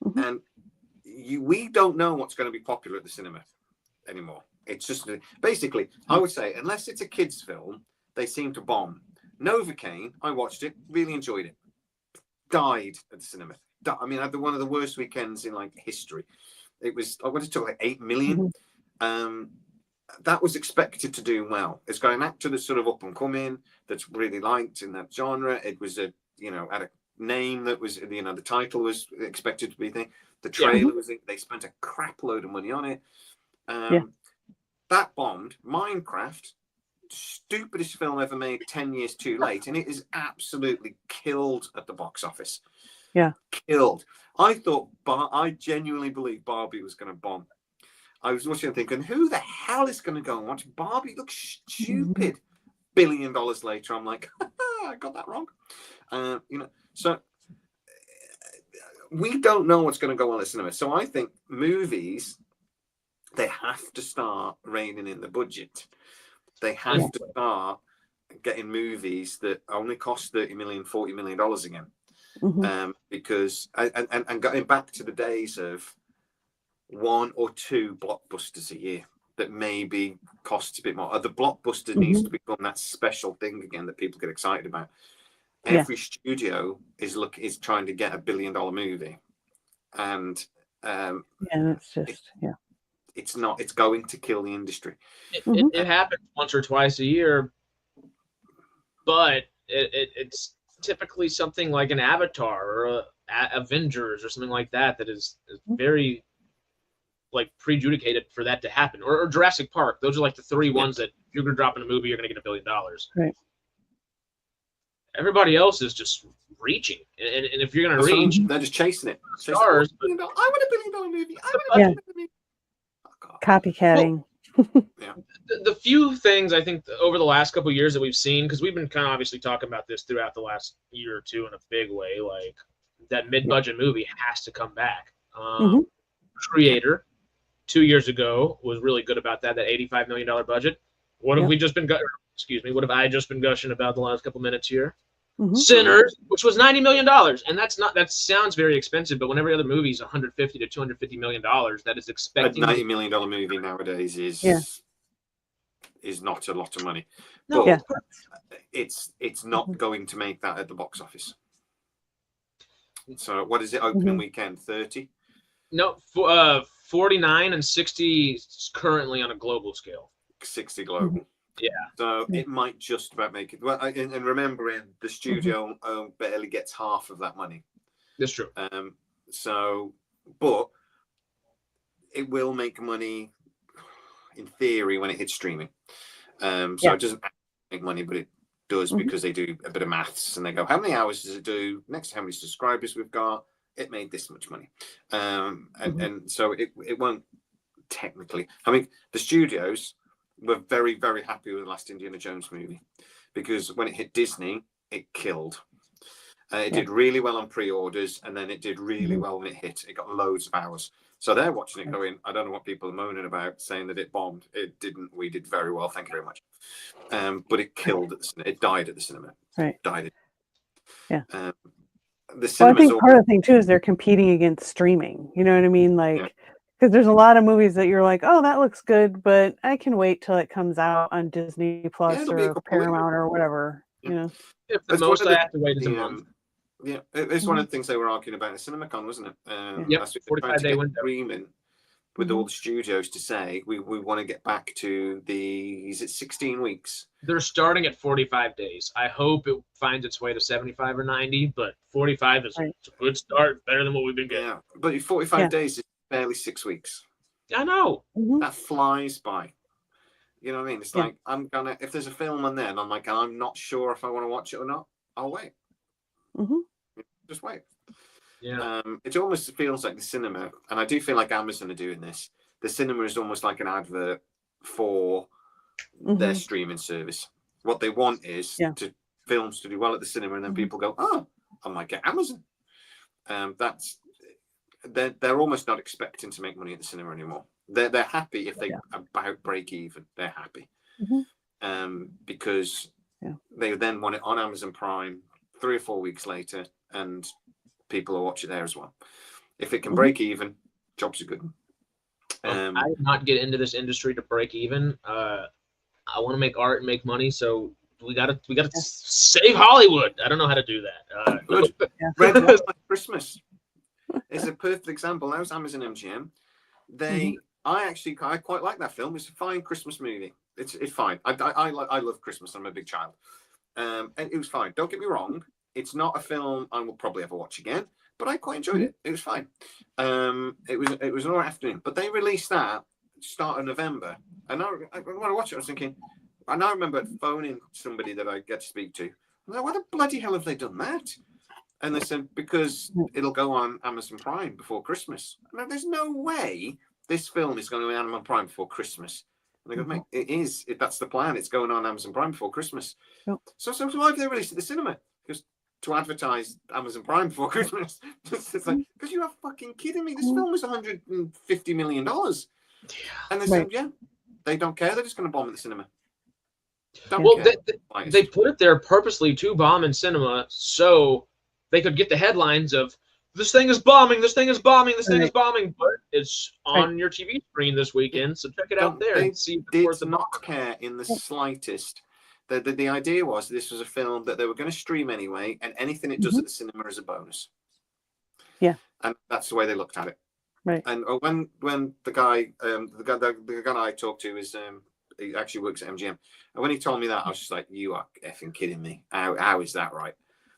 that, and. We don't know what's going to be popular at the cinema anymore. It's just basically, I would say, unless it's a kids' film, they seem to bomb. Novocaine, I watched it, really enjoyed it. Died at the cinema. I mean, I had one of the worst weekends in history. It was, I went to talk 8 million. That was expected to do well. It's got an actor that's sort of up and coming, that's really liked in that genre. It was had a name that was, the title was expected to be thing. The trailer was, they spent a crap load of money on it. That bombed. Minecraft, stupidest film ever made 10 years too late. And it is absolutely killed at the box office. Yeah. Killed. I genuinely believed Barbie was going to bomb. I was watching and thinking, who the hell is going to go and watch Barbie? It looks stupid. $1 billion later, I'm like, I got that wrong. So we don't know what's going to go on at cinema. So I think movies, they have to start reining in the budget. They have to start getting movies that only cost $30 million, $40 million again. Because, and going back to the days of 1 or 2 blockbusters a year. that maybe costs a bit more. The blockbuster needs to become that special thing again that people get excited about. Every studio is trying to get $1 billion movie, and it's just it's not. It's going to kill the industry. It happens once or twice a year, but it's typically something like an Avatar or Avengers or something like that is very like prejudiciated for that to happen, or Jurassic Park. Those are like the three ones that if you're gonna drop in a movie, you're gonna get $1 billion. Right. Everybody else is just reaching, and if you're gonna reach, they're just chasing it. Stars. I want $1 billion movie. I want $1 billion movie. Oh, copycatting. Well, the few things I think over the last couple of years that we've seen, because we've been kind of obviously talking about this throughout the last year or two in a big way, like that mid-budget movie has to come back. Creator 2 years ago was really good about that $85 million budget. What have we just been what have I just been gushing about the last couple minutes here? Sinners, which was $90 million, and that sounds very expensive, but when every other movie is $150 to $250 million, that is expecting a $90 million movie nowadays is not a lot of money. No, but it's not going to make that at the box office. So what is it opening weekend? 30? No, 49 and 60 currently on a global scale. 60 global. Yeah. So it might just about make it. Well, and remembering the studio barely gets half of that money. That's true. So, but it will make money in theory when it hits streaming. So it doesn't make money, but it does because they do a bit of maths and they go, how many hours does it do? Next to how many subscribers we've got, it made this much money. And so it won't technically. I mean, the studios were very, very happy with the last Indiana Jones movie because when it hit Disney, it killed. It did really well on pre-orders, and then it did really well when it hit. It got loads of hours. So they're watching it going, I don't know what people are moaning about, saying that it bombed. It didn't. We did very well. Thank you very much. But it killed at the cinema. It died at the cinema. Right. Died. Yeah. The cinema. Well, I think part of the thing too is they're competing against streaming. You know what I mean? Like, because there's a lot of movies that you're like, oh, that looks good, but I can wait till it comes out on Disney Plus or Paramount or whatever. You know, if the most I have to wait is a month. Yeah, it's one of the things they were arguing about at CinemaCon, wasn't it? Yep, 45-day window. Agreement with all the studios to say we want to get back to is it 16 weeks? They're starting at 45 days. I hope it finds its way to 75 or 90, but 45 is a good start, better than what we've been getting. Yeah, but 45 days is barely 6 weeks. I know. That flies by. You know what I mean? It's like, if there's a film on there and I'm like, I'm not sure if I want to watch it or not, I'll wait. Just wait. Yeah. It almost feels like the cinema, and I do feel like Amazon are doing this. The cinema is almost like an advert for their streaming service. What they want is films to do well at the cinema, and then people go, "Oh, I might get Amazon." They're almost not expecting to make money at the cinema anymore. They're happy if they about break even. They're happy because they then want it on Amazon Prime 3 or 4 weeks later, and people will watch it there as well. If it can break even, jobs are good. I did not get into this industry to break even. I want to make art and make money, so we gotta save Hollywood. I don't know how to do that. Good. Red Hot like Christmas is a perfect example. That was Amazon MGM. I quite like that film. It's a fine Christmas movie. It's fine. I love Christmas. I'm a big child. And it was fine. Don't get me wrong. It's not a film I will probably ever watch again, but I quite enjoyed it. It was fine. It was an all right afternoon. But they released that start of November, and when I watched it, I was thinking. And I remember phoning somebody that I get to speak to. I'm like, why the bloody hell have they done that? And they said because it'll go on Amazon Prime before Christmas. I'm like, there's no way this film is going to be on Amazon Prime before Christmas. And they go, mate, it is. That's the plan. It's going on Amazon Prime before Christmas. Yep. So why have they released it at the cinema? Because to advertise Amazon Prime before Christmas. It's like, because you are fucking kidding me. This film was $150 million. And they said, they don't care. They're just going to bomb at the cinema. They put it there purposely to bomb in cinema so they could get the headlines of this thing is bombing, this thing is bombing, this thing is bombing. But It's on your TV screen this weekend, so check it out there and see if it's worth did not care in the slightest. The idea was this was a film that they were going to stream anyway, and anything it does at the cinema is a bonus. Yeah, and that's the way they looked at it. Right. And when the guy I talked to is he actually works at MGM, and when he told me that, I was just like, "You are effing kidding me! How is that right?"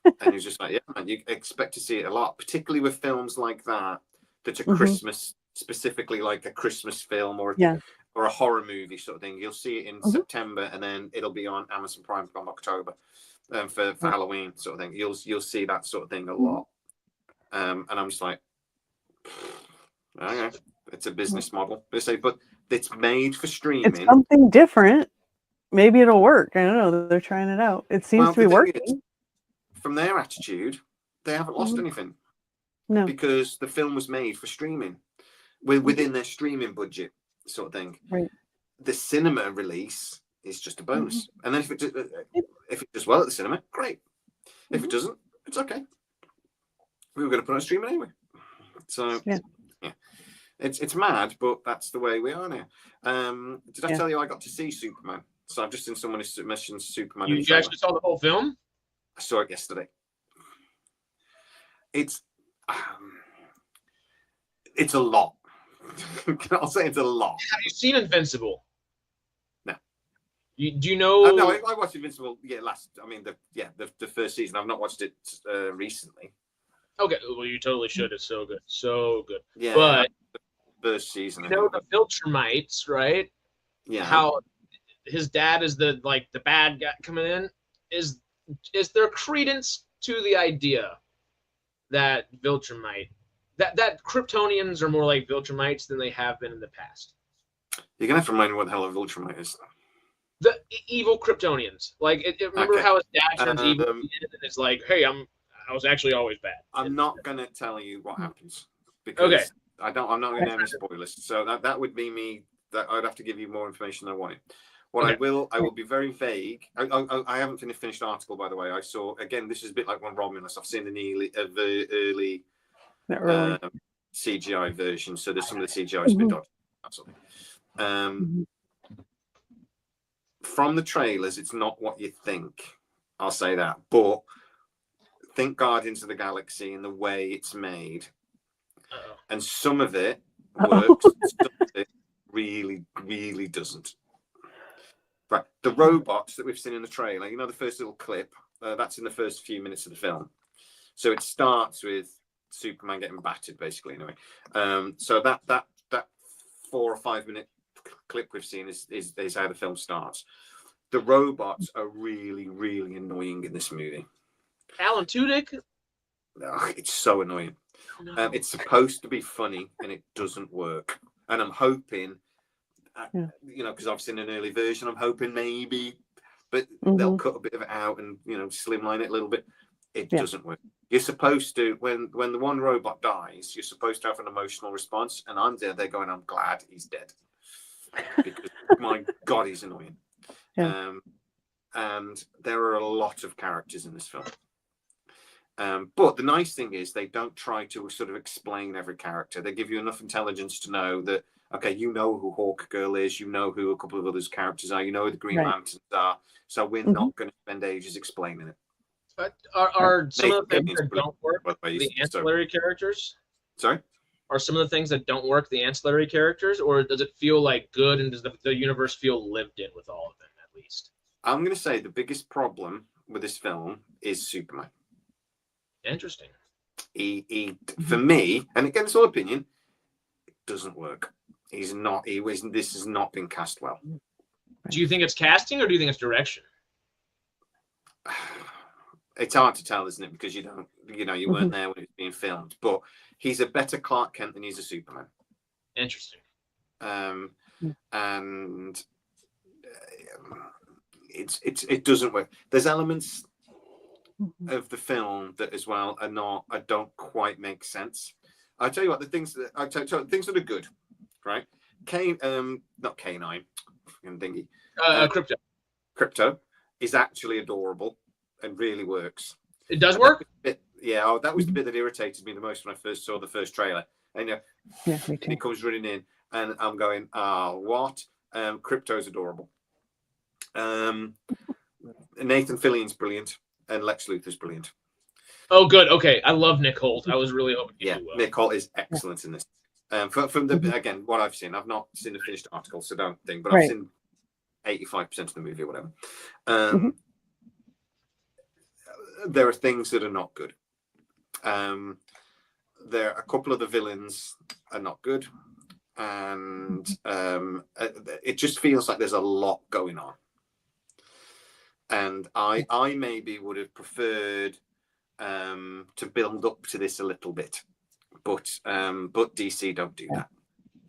And he was just like, "Yeah, man, you expect to see it a lot, particularly with films like that are Christmas, specifically like a Christmas film or a horror movie sort of thing. You'll see it in September, and then it'll be on Amazon Prime from October for Halloween sort of thing. You'll see that sort of thing a lot." And I'm just like, okay, it's a business model. They say, but it's made for streaming. It's something different. Maybe it'll work. I don't know. They're trying it out. It seems to be working. From their attitude, they haven't lost anything. No, because the film was made for streaming, within their streaming budget, sort of thing. Right. The cinema release is just a bonus, and then if it does well at the cinema, great. If it doesn't, it's okay. We were going to put it on streaming anyway. So yeah, it's mad, but that's the way we are now. Did I tell you I got to see Superman? So I've just seen someone who mentioned Superman. You actually saw the whole film? I saw it yesterday. It's a lot. I'll say it's a lot. Have you seen Invincible? No. Do you know? No, I watched Invincible. Yeah, the first season. I've not watched it recently. Okay, well, you totally should. It's so good, so good. Yeah, but the first season. You know the Viltrumites, right? Yeah. How his dad is the bad guy coming in. Is there credence to the idea that Viltrumite, that Kryptonians are more like Viltrumites than they have been in the past? You're gonna have to remind me what the hell a Viltrumite is. The evil Kryptonians. Like, remember how his dad turns evil and it's like, hey, I was actually always bad. I'm not gonna tell you what happens because I'm not gonna have any spoilers. So that would be me. That I'd have to give you more information than I wanted. I will be very vague. I haven't finished the article, by the way. I saw, again, this is a bit like when Romulus. I've seen the early CGI version, so there's some of the CGI has been dodged. Absolutely. From the trailers, it's not what you think. I'll say that. But think Guardians of the Galaxy and the way it's made. And some of it works, some of it really, really doesn't. Right, the robots that we've seen in the trailer, the first little clip, that's in the first few minutes of the film. So it starts with Superman getting battered, basically, anyway. So that 4 or 5 minute clip we've seen is how the film starts. The robots are really, really annoying in this movie. Alan Tudyk? It's so annoying. No. It's supposed to be funny, and it doesn't work. And I'm hoping... because I've seen an early version. I'm hoping maybe, but they'll cut a bit of it out and slimline it a little bit. It doesn't work. You're supposed to when the one robot dies, you're supposed to have an emotional response. And I'm there going, I'm glad he's dead because my God, he's annoying. Yeah. And there are a lot of characters in this film. But the nice thing is they don't try to sort of explain every character. They give you enough intelligence to know that. Okay, you know who Hawk Girl is, you know who a couple of others characters are, you know who the Green Lanterns are, so we're not going to spend ages explaining it. But are some of the things that don't work the ancillary characters? Sorry? Are some of the things that don't work the ancillary characters, or does it feel like good, and does the universe feel lived in with all of them, at least? I'm going to say the biggest problem with this film is Superman. Interesting. He for me, and again, it's all opinion, it doesn't work. This has not been cast well. Do you think it's casting or do you think it's direction? It's hard to tell, isn't it? Because you weren't there when it was being filmed. But he's a better Clark Kent than he's a Superman. Interesting. And it doesn't work. There's elements of the film that as well don't quite make sense. I'll tell you what, the things that are good. Right, not K9, thingy. Crypto is actually adorable and really works. It does work. That was the bit that irritated me the most when I first saw the first trailer. And Yeah, me too. he comes running in, and I'm going, what? Crypto's adorable. Nathan Fillion's brilliant, and Lex Luthor's brilliant. Oh, good. Okay, I love Nick Holt. I was really hoping you do well. Nick Holt is excellent in this. From the again, what I've seen, I've not seen the finished article, so don't think, but I've seen 85% of the movie or whatever. There are things that are not good. There are a couple of the villains are not good, and it just feels like there's a lot going on. And I maybe would have preferred to build up to this a little bit, but DC don't do that.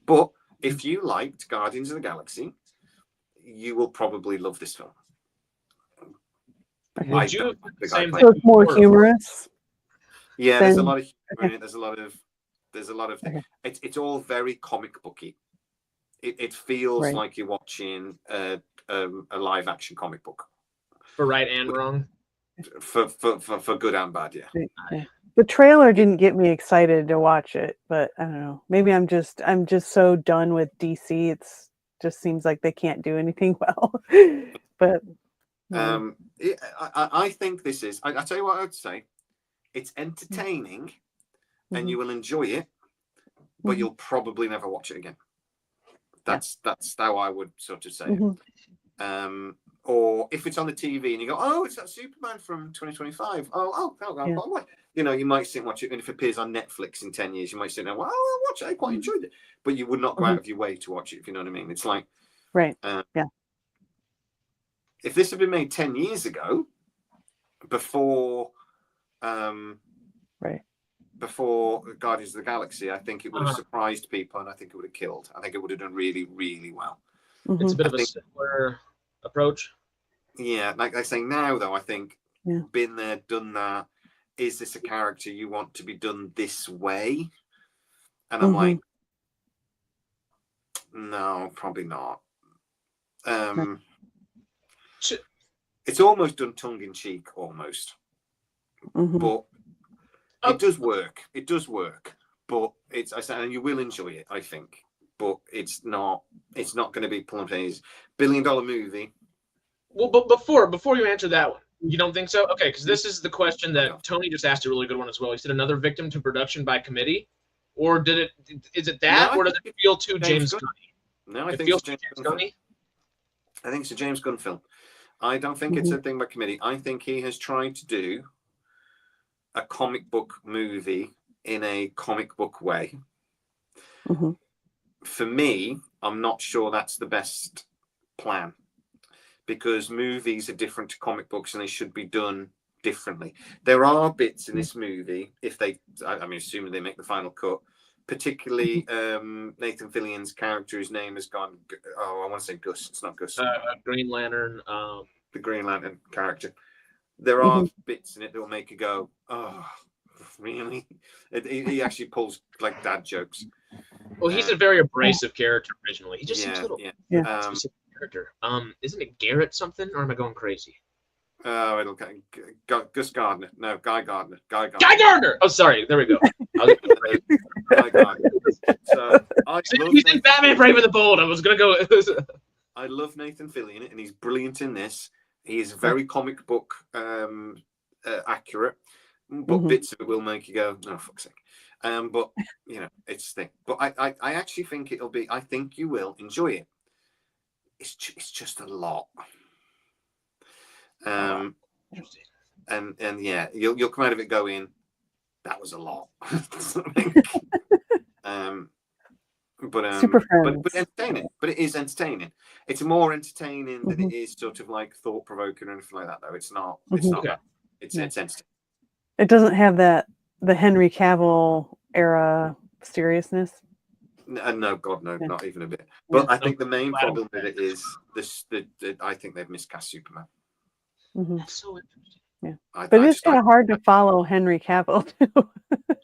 But if you liked Guardians of the Galaxy, you will probably love this film. Would you so it's more humorous? Yeah, there's a lot of humor in it. There's a lot of it's all very comic booky. It feels like you're watching a live action comic book. For right and wrong. For good and bad, yeah. The trailer didn't get me excited to watch it, but I don't know. Maybe I'm just so done with DC. It's just seems like they can't do anything well. But I think this is. I tell you what I would say. It's entertaining, and you will enjoy it, but you'll probably never watch it again. That's how I would sort of say it. Or if it's on the TV and you go, oh, it's that Superman from 2025. You might sit and watch it. And if it appears on Netflix in 10 years, you might sit there, well, I'll watch it. I quite enjoyed it. But you would not go out of your way to watch it, if you know what I mean. It's like, if this had been made 10 years ago, before Guardians of the Galaxy, I think it would have surprised people, and I think it would have killed. I think it would have done really, really well. It's a bit of a similar approach. Yeah, like I say now, though, I think been there, done that. Is this a character you want to be done this way? And I'm like, no, probably not. It's almost done tongue in cheek, almost. But it does work. It does work. But and you will enjoy it, I think. But it's not going to be plum pennies. $1 billion movie. Well, but before you answer that one, you don't think so? Okay, because this is the question that Tony just asked, a really good one as well. He said another victim to production by committee, or is it that, or does it feel too James Gunn? No, I think it's James Gunn. I think it's a James Gunn film. I don't think it's a thing by committee. I think he has tried to do a comic book movie in a comic book way. For me, I'm not sure that's the best plan, because movies are different to comic books and they should be done differently. There are bits in this movie, assuming they make the final cut, particularly Nathan Fillion's character, whose name has gone, I want to say Gus. It's not Gus. Green Lantern. The Green Lantern character. There are bits in it that will make you go, oh, really? He actually pulls like dad jokes. Well, he's a very abrasive character originally. He just seems a little specific character. Isn't it Garrett something, or am I going crazy? Oh, Gus Gardner. No, Guy Gardner. Guy Gardner! Oh, sorry. There we go. Guy Gardner. So, he's in Batman Brave and the Bold. I was going to go. I love Nathan Fillion, and he's brilliant in this. He is very comic book accurate, but bits of it will make you go, oh, fuck's sake. But, it's the thing. But I actually think it'll be, I think you will enjoy it. It's just a lot. And yeah, you'll come out of it going, that was a lot. But entertaining. But it is entertaining. It's more entertaining than it is sort of like thought provoking or anything like that. Though it's not. It's not. That. It's entertaining. It doesn't have the Henry Cavill era seriousness. No, God, no, not even a bit. But I think the main problem with it is this. I think they've miscast Superman. That's so interesting. Yeah, but it's kind of hard to follow Henry Cavill too.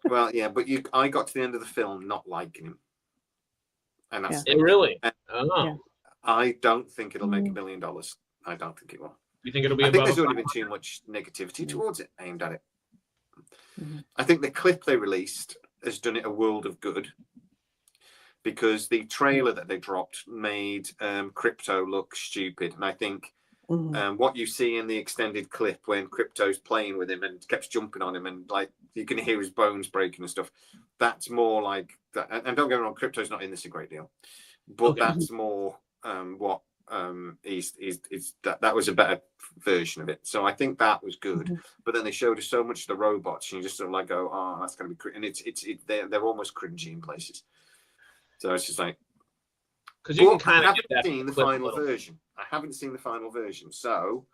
Well, yeah, but I got to the end of the film not liking him, and that's it. Really? I don't think it'll make $1 billion. I don't think it will. You think it'll be? I think there's already been too much negativity towards it aimed at it. I think the clip they released has done it a world of good, because the trailer that they dropped made Crypto look stupid. And I think what you see in the extended clip when Crypto's playing with him and keeps jumping on him and like you can hear his bones breaking and stuff, that's more like that. And don't get me wrong, Crypto's not in this a great deal, but that's more what he's that was a better version of it. So I think that was good. But then they showed us so much of the robots and you just sort of like go, oh, that's gonna be and they're almost cringy in places. So it's just like, because you can kind of I haven't seen the final version. I haven't seen the final version. So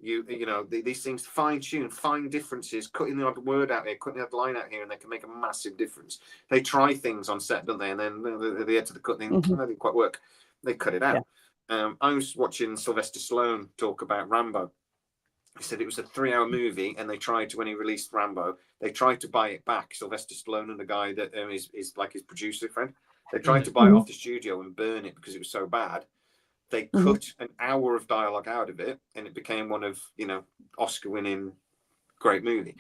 you know these things fine differences, cutting the odd word out here, cutting the odd line out here, and they can make a massive difference. They try things on set, don't they? And then they get to the cut, they didn't quite work. They cut it out. Yeah. I was watching Sylvester Stallone talk about Rambo. He said it was a 3-hour movie, and they tried to, when he released Rambo, they tried to buy it back. Sylvester Stallone and the guy that is like his producer friend. They tried to buy it off the studio and burn it because it was so bad. They cut an hour of dialogue out of it, and it became one of, Oscar-winning great movie.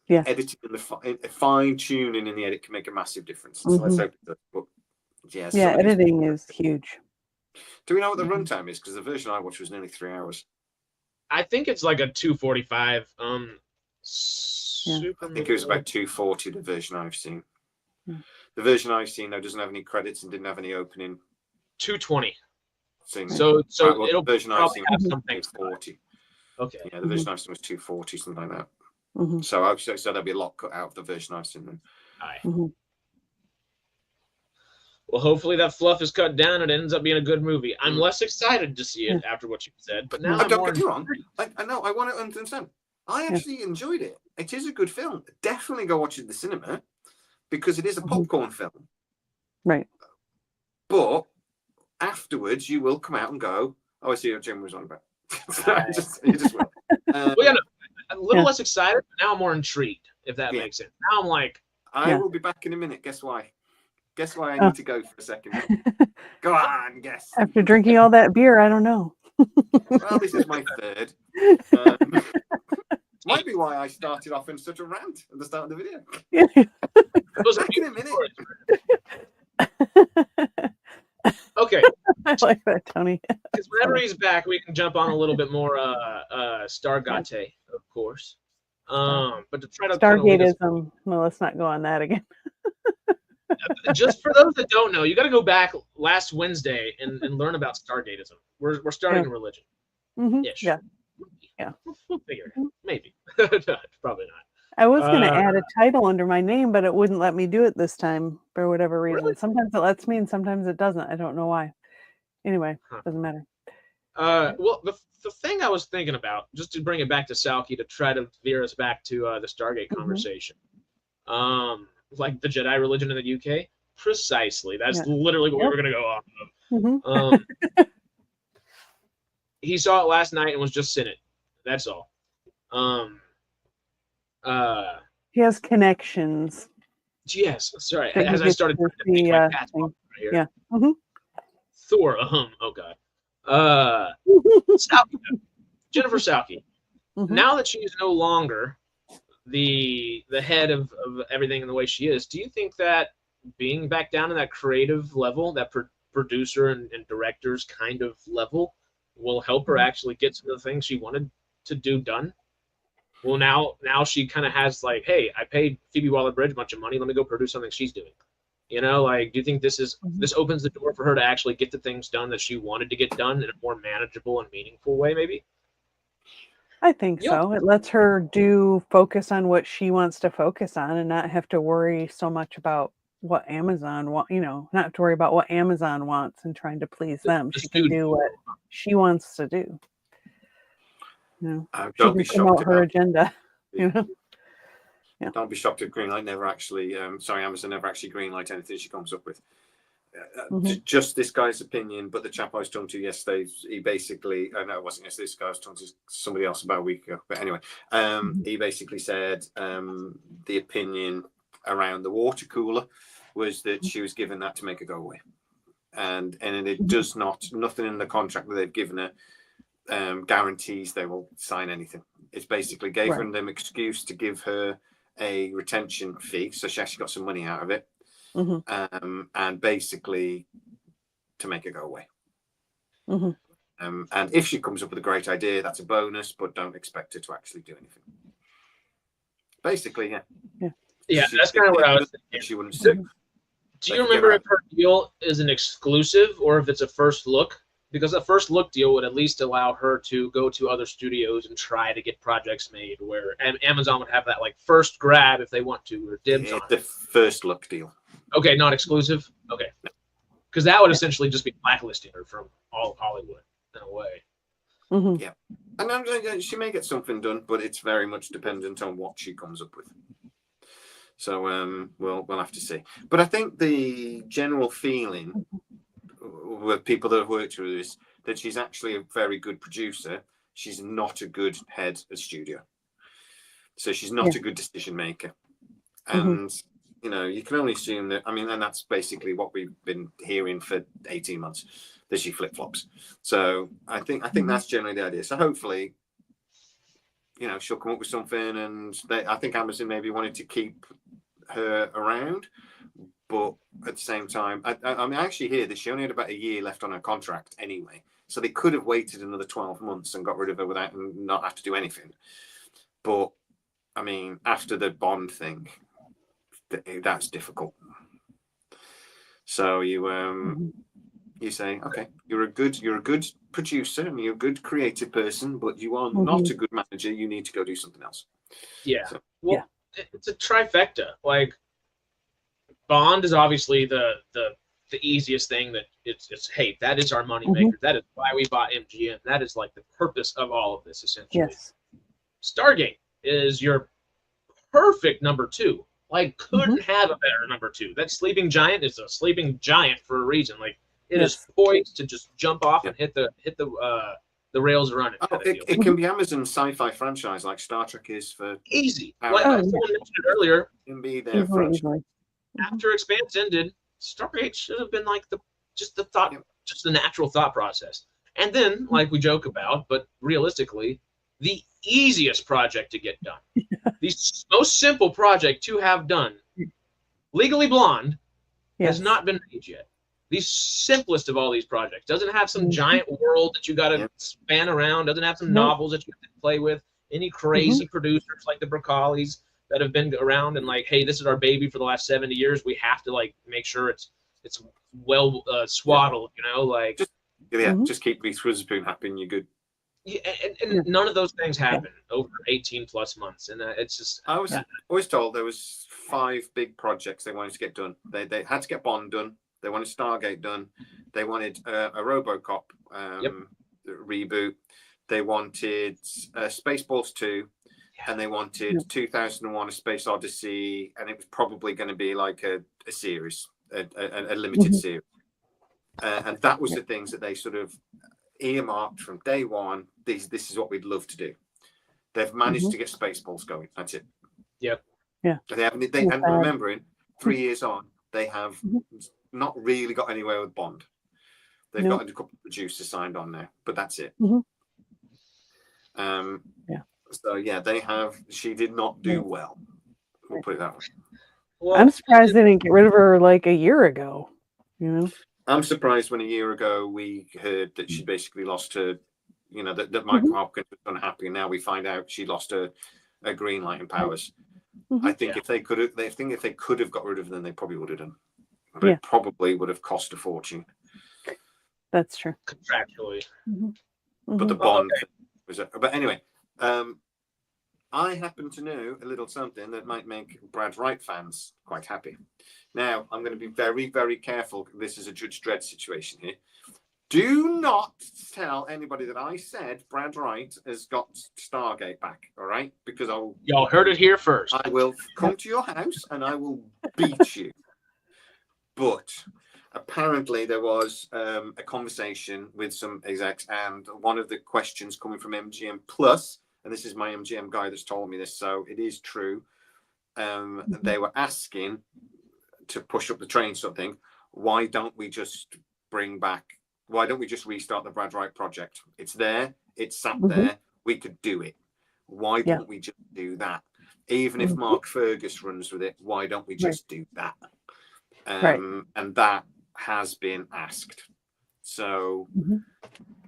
Yeah. Editing and the fine-tuning in the edit can make a massive difference. So let's hope it does. But, yeah, editing is huge. Do we know what the runtime is? Because the version I watched was nearly 3 hours. I think it's like a 2:45. I think it was about 2:40, the version I've seen. The version I've seen, though, doesn't have any credits and didn't have any opening. 2:20. Scene. So it'll the version I've seen have was something 2:40. Okay. Yeah, the version I've seen was 2:40, something like that. So there'll be a lot cut out of the version I've seen then. Aye. Well, hopefully that fluff is cut down and it ends up being a good movie. I'm less excited to see it after what you said, but now don't get me wrong. I know. I want to understand. I actually enjoyed it. It is a good film. Definitely go watch it in the cinema because it is a popcorn film. Right. But afterwards, you will come out and go, "Oh, I see what Jim was on about." you just will. A little less excited, but now I'm more intrigued. If that makes sense. Now I'm like, I will be back in a minute. Guess why? Guess why I need to go for a second. Go on, guess. After drinking all that beer, I don't know. Well, this is my third. Might be why I started off in such a rant at the start of the video. Back in a minute. Okay. I like that, Tony. Because whenever he's back, we can jump on a little bit more Stargate, of course. But to try to Stargateism. No, let's not go on that again. Just for those that don't know, you got to go back last Wednesday and learn about Stargateism. We're starting a religion. Ish. Yeah. We'll figure it out. Maybe. Probably not. I was going to add a title under my name, but it wouldn't let me do it this time for whatever reason. Really? Sometimes it lets me and sometimes it doesn't. I don't know why. Anyway, doesn't matter. Well, the thing I was thinking about, just to bring it back to Salke to try to veer us back to the Stargate conversation. Like the Jedi religion in the UK? Precisely. That's literally what we were going to go off of. He saw it last night and was just in it. That's all. He has connections. Yes. Sorry. As I started to make my cat's right here. Yeah. Thor. Oh, God. Salke. Jennifer Salke. Now that she's no longer the head of everything in the way she is, do you think that being back down in that creative level, that producer and director's kind of level, will help her actually get some of the things she wanted to do done? Well, now she kind of has like, hey, I paid Phoebe Waller-Bridge a bunch of money. Let me go produce something she's doing. Like, do you think this opens the door for her to actually get the things done that she wanted to get done in a more manageable and meaningful way, maybe? I think so. It lets her focus on what she wants to focus on and not have to worry so much about what Amazon wants, not have to worry about what Amazon wants and trying to please them. She can do what she wants to do. She can promote her agenda. Don't be shocked if Greenlight never actually, Amazon never actually greenlight anything she comes up with. Just this guy's opinion, but the chap I was talking to yesterday, he basically, no, it wasn't yesterday, this guy was talking to somebody else about a week ago, but anyway, he basically said the opinion around the water cooler was that she was given that to make her go away, and it does nothing in the contract that they've given her guarantees they will sign anything. It's basically gave them excuse to give her a retention fee, so she actually got some money out of it, and basically to make it go away. And if she comes up with a great idea, that's a bonus, but don't expect her to actually do anything. Basically, yeah, that's kind of what I was thinking. She wouldn't sue. Do you remember if her deal is an exclusive or if it's a first look? Because a first look deal would at least allow her to go to other studios and try to get projects made, where Amazon would have that like first grab if they want to, or dibs on the it. first look deal. Okay, not exclusive. Okay, because that would essentially just be blacklisting her from all of Hollywood in a way. Yeah, and she may get something done, but it's very much dependent on what she comes up with. So we'll have to see. But I think the general feeling with people that have worked with her is that she's actually a very good producer. She's not a good head of studio, so she's not a good decision maker. And you know, you can only assume that. I mean, and that's basically what we've been hearing for 18 months, that she flip flops. So I think that's generally the idea. So hopefully, you know, she'll come up with something, and I think Amazon maybe wanted to keep her around, but at the same time, I mean, I actually hear that she only had about a year left on her contract anyway, so they could have waited another 12 months and got rid of her without not have to do anything. But I mean, after the Bond thing, that's difficult. So you say, okay, you're a good producer and you're a good creative person, but you are not a good manager. You need to go do something else. Yeah. So, well, it's a trifecta. Like, Bond is obviously the easiest thing. That it's hey, that is our moneymaker. That is why we bought MGM. That is like the purpose of all of this, essentially. Yes. Stargate is your perfect number two. Like, couldn't have a better number two. That sleeping giant is a sleeping giant for a reason. Like, it is poised to just jump off and hit the rails running. It can be Amazon's sci-fi franchise, like Star Trek is for easy. Like someone mentioned earlier, it can be their franchise. After Expanse ended, Stargate should have been like the natural thought process. And then, like we joke about, but realistically, the easiest project to get done. The most simple project to have done, Legally Blonde, has not been made yet. The simplest of all these projects. Doesn't have some giant world that you got to span around. Doesn't have some novels that you have to play with. Any crazy producers like the Broccolis that have been around and like, hey, this is our baby for the last 70 years. We have to like make sure it's well swaddled, you know, like. Just keep Reese Witherspoon happy and you're good. Yeah, and none of those things happen over 18 plus months, and it's just. I was always told there was 5 big projects they wanted to get done. They had to get Bond done. They wanted Stargate done. They wanted a RoboCop reboot. They wanted Spaceballs 2, and they wanted 2001: A Space Odyssey, and it was probably going to be like a series, a limited series. And that was the things that they sort of earmarked from day one. This is what we'd love to do. They've managed to get Spaceballs going. That's it. Yep. Yeah. And remembering 3 years on, they have not really got anywhere with Bond. They've got a couple of producers signed on now, but that's it. So they have. She did not do well. We'll put it that way. Well, I'm surprised they didn't get rid of her like a year ago. You know. I'm surprised when a year ago we heard that she basically lost her, you know, that Michael Hopkins was unhappy, and now we find out she lost her green light and powers. I think if they could have got rid of them, they probably would have done. But it probably would have cost a fortune. That's true. Contractually. But the Bond was. But anyway, I happen to know a little something that might make Brad Wright fans quite happy. Now, I'm going to be very, very careful. This is a Judge Dredd situation here. Do not tell anybody that I said Brad Wright has got Stargate back, all right? Because y'all heard it here first. I will come to your house and I will beat you. But apparently there was a conversation with some execs, and one of the questions coming from MGM Plus, and this is my MGM guy that's told me this, so it is true. They were asking to push up the train something. Why don't we just restart the Brad Wright project? It's there. It's sat there. We could do it. Why don't we just do that? Even if Mark Fergus runs with it, why don't we just do that? Right. And that has been asked. So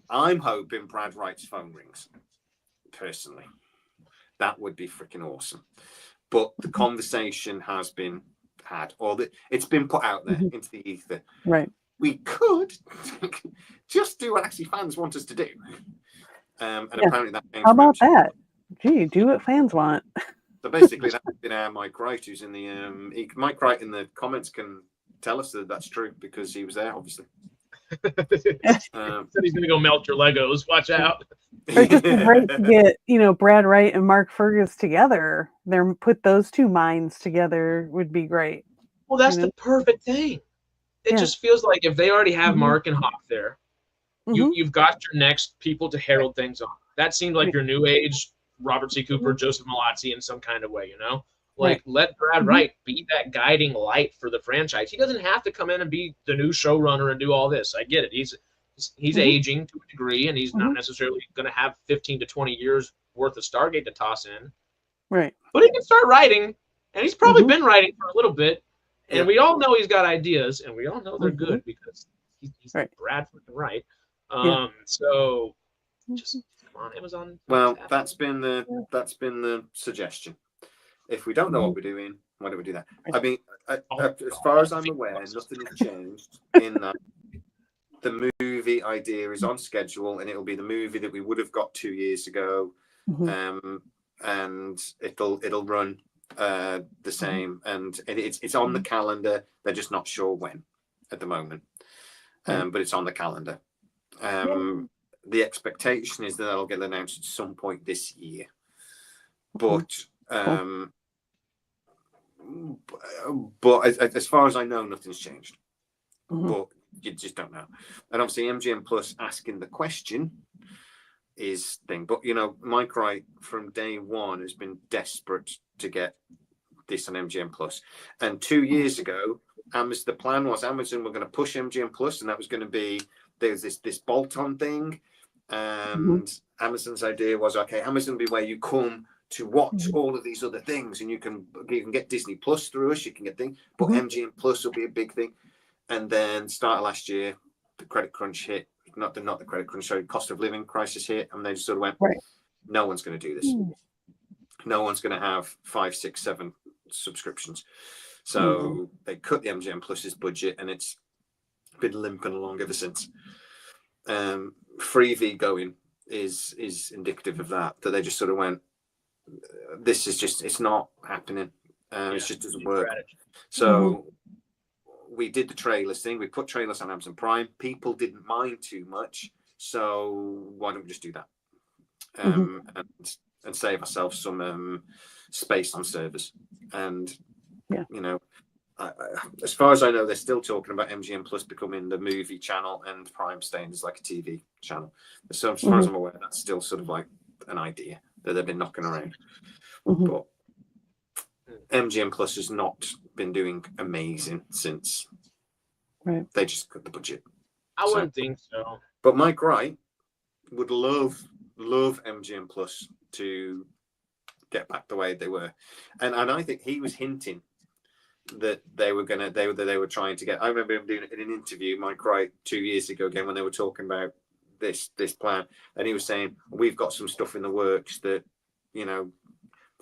I'm hoping Brad Wright's phone rings. Personally, that would be freaking awesome. But the conversation has been had, or it's been put out there into the ether. Right. We could just do what actually fans want us to do. And apparently that came How about from that? Gee, do what fans want. So basically, that's been our Mike Wright, who's in the Mike Wright in the comments can tell us that that's true because he was there, obviously. Said he's gonna go melt your Legos. Watch out. It's just great to get, you know, Brad Wright and Mark Fergus together. Put those two minds together would be great. Well, that's the perfect thing. It just feels like if they already have Mark and Hawk there, you've got your next people to herald things on. That seemed like your new age Robert C. Cooper, Joseph Malazzi in some kind of way, you know? Like, let Brad Wright be that guiding light for the franchise. He doesn't have to come in and be the new showrunner and do all this. I get it. He's aging to a degree, and he's not necessarily going to have 15 to 20 years worth of Stargate to toss in. Right. But he can start writing, and he's probably been writing for a little bit. And we all know he's got ideas, and we all know they're good because he's Brad Wright. So just come on, Amazon. Well, that's been the suggestion. If we don't know what we're doing, why don't we do that? I mean, as far as I'm aware, nothing has changed in that. The movie idea is on schedule, and it'll be the movie that we would have got 2 years ago, and it'll run the same, and it's on the calendar. They're just not sure when at the moment, but it's on the calendar. The expectation is that that'll get announced at some point this year, but as far as I know, nothing's changed. But you just don't know. And obviously, MGM Plus asking the question is thing. But you know, Mike Wright from day one has been desperate to get this on MGM Plus. And 2 years ago, the plan was Amazon were going to push MGM Plus, and that was going to be there's this bolt-on thing. And Amazon's idea was, okay, Amazon will be where you come to watch all of these other things, and you can get Disney Plus through us. You can get things, but MGM Plus will be a big thing. And then start of last year, the credit crunch hit. Not the credit crunch, sorry, cost of living crisis hit, and they just sort of went, no one's going to do this. No one's going to have 5, 6, 7 subscriptions. So they cut the MGM Plus's budget, and it's been limping along ever since. Freevee going is indicative of that they just sort of went, this is just, it's not happening. It just doesn't work. So we did the trailers thing. We put trailers on Amazon Prime. People didn't mind too much. So why don't we just do that? And save ourselves some space on servers. And, you know, as far as I know, they're still talking about MGM Plus becoming the movie channel and Prime staying as like a TV channel. So as far as I'm aware, that's still sort of like an idea that they've been knocking around. But MGM Plus has not been doing amazing since they just cut the budget. I wouldn't think so. But Mike Wright would love MGM Plus to get back the way they were, and I think he was hinting that they were trying to get. I remember him doing it in an interview, Mike Wright, 2 years ago again, when they were talking about this plan, and he was saying, we've got some stuff in the works that, you know,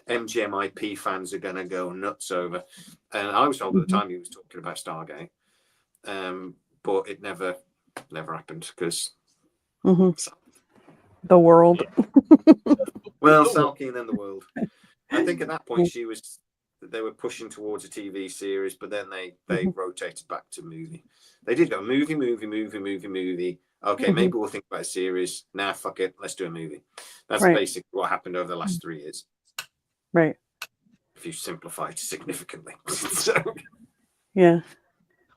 MGM IP fans are going to go nuts over. And I was told at the time he was talking about Stargate, but it never happened because the world. Well, Salke and then the world. I think at that point they were pushing towards a TV series, but then they rotated back to movie. They did go movie. Okay, maybe we'll think about a series. Nah, fuck it, let's do a movie. That's basically what happened over the last 3 years. Right. If you simplify it significantly. So, a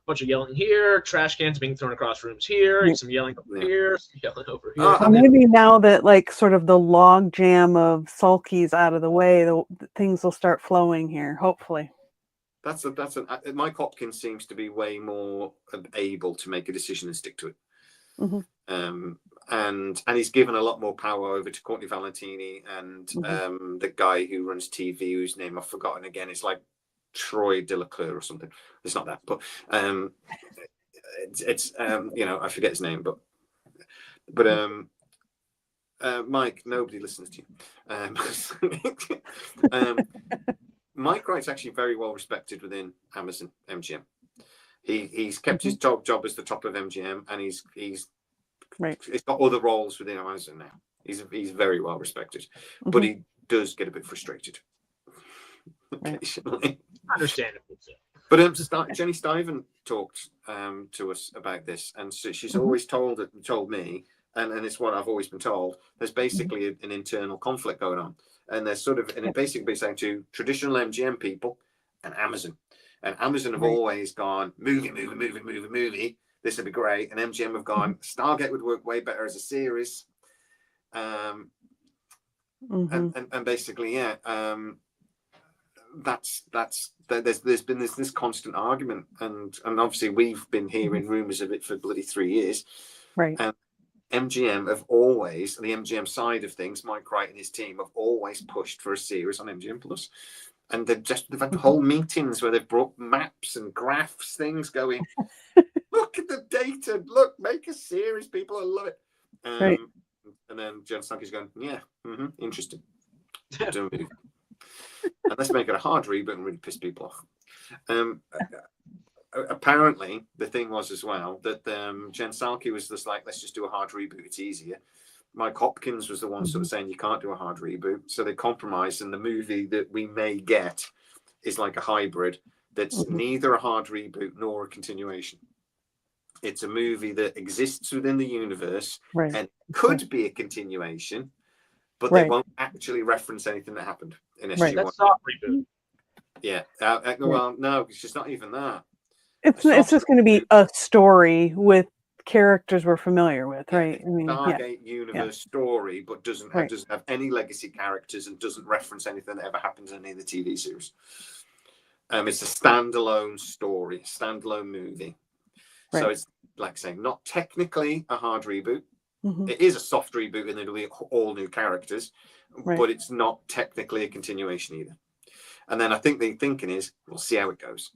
bunch of yelling here, trash cans being thrown across rooms here, some yelling over here, some yelling over here. Maybe now that like sort of the log jam of Salke's out of the way, the things will start flowing here, hopefully. Mike Hopkins seems to be way more able to make a decision and stick to it. and he's given a lot more power over to Courtney Valentini and the guy who runs TV, whose name I've forgotten again. It's like Troy Delacour or something. It's not that, but it's I forget his name, but Mike, nobody listens to you. Mike Wright's actually very well respected within Amazon MGM. He's kept his job as the top of MGM, and he's got other roles within Amazon now. He's very well respected, but he does get a bit frustrated occasionally. Understandable. But Jenny Stiven talked to us about this, and so she's always told me, and it's what I've always been told. There's basically an internal conflict going on, and there's and it basically saying to traditional MGM people and Amazon. And Amazon have always gone movie. This would be great. And MGM have gone Stargate would work way better as a series. And basically, there's been this constant argument, and obviously we've been hearing rumors of it for bloody 3 years. Right. And MGM have always, the MGM side of things, Mike Wright and his team have always pushed for a series on MGM Plus. And they've had whole meetings where they've brought maps and graphs, things going, look at the data, look, make a series, people will love it. And then Jen Salki's going, interesting. And let's make it a hard reboot and really piss people off. Apparently, the thing was as well that Jen Salki was just like, let's just do a hard reboot, it's easier. Mike Hopkins was the one sort of saying you can't do a hard reboot. So they compromised, and the movie that we may get is like a hybrid that's neither a hard reboot nor a continuation. It's a movie that exists within the universe and could be a continuation, but they won't actually reference anything that happened in SG-1. That's not reboot. Yeah. Well, no, it's just not even that. It's just going to be a story with characters we're familiar with, right? I mean, Stargate universe story, but doesn't have any legacy characters and doesn't reference anything that ever happens in any of the TV series. It's a standalone story, standalone movie. So it's like saying not technically a hard reboot. It is a soft reboot, and it'll be all new characters, but it's not technically a continuation either. And then I think the thinking is, we'll see how it goes.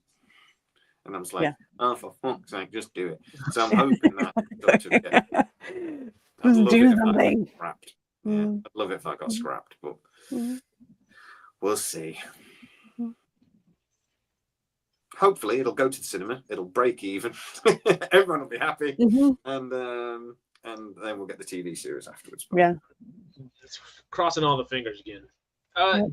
And I was like, oh, for fuck's sake, just do it. So I'm hoping that just do something. Scrapped. Yeah, I'd love it if I got scrapped, but we'll see. Hopefully, it'll go to the cinema. It'll break even. Everyone will be happy, and then we'll get the TV series afterwards. Yeah, crossing all the fingers again. I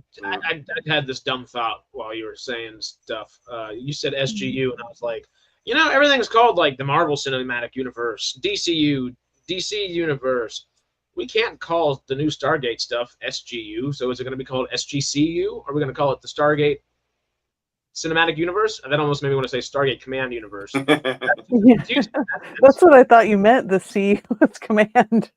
had this dumb thought while you were saying stuff. You said SGU, and I was like, everything's called like the Marvel Cinematic Universe, DCU, DC Universe. We can't call the new Stargate stuff SGU. So is it going to be called SGCU? Or are we going to call it the Stargate Cinematic Universe? And that almost made me want to say Stargate Command Universe. That's what I thought you meant. The C was command.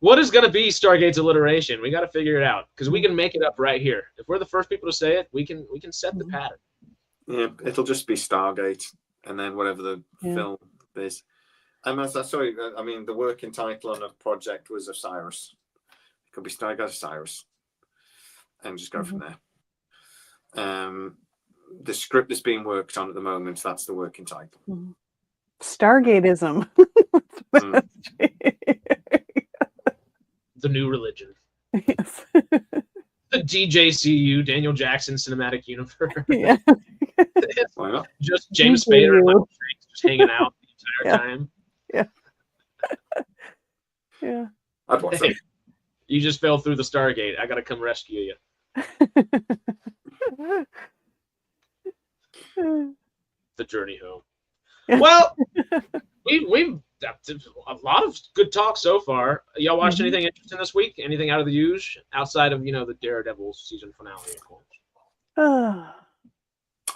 What is going to be Stargate's alliteration? We got to figure it out, because we can make it up right here. If we're the first people to say it, we can set the pattern. Yeah, it'll just be Stargate, and then whatever the film is. The working title on a project was Osiris. It could be Stargate Osiris, and just go from there. The script that's being worked on at the moment, that's the working title. Stargateism. The new religion. Yes. The DJCU, Daniel Jackson Cinematic Universe. Yeah. Why not? Just James Spader and Michael Shanks just hanging out the entire time. Yeah. Yeah. I'd watch that. You just fell through the Stargate. I got to come rescue you. The journey home. Well, we've a lot of good talk so far. Y'all watched anything interesting this week? Anything out of the usual outside of the Daredevil season finale, of course?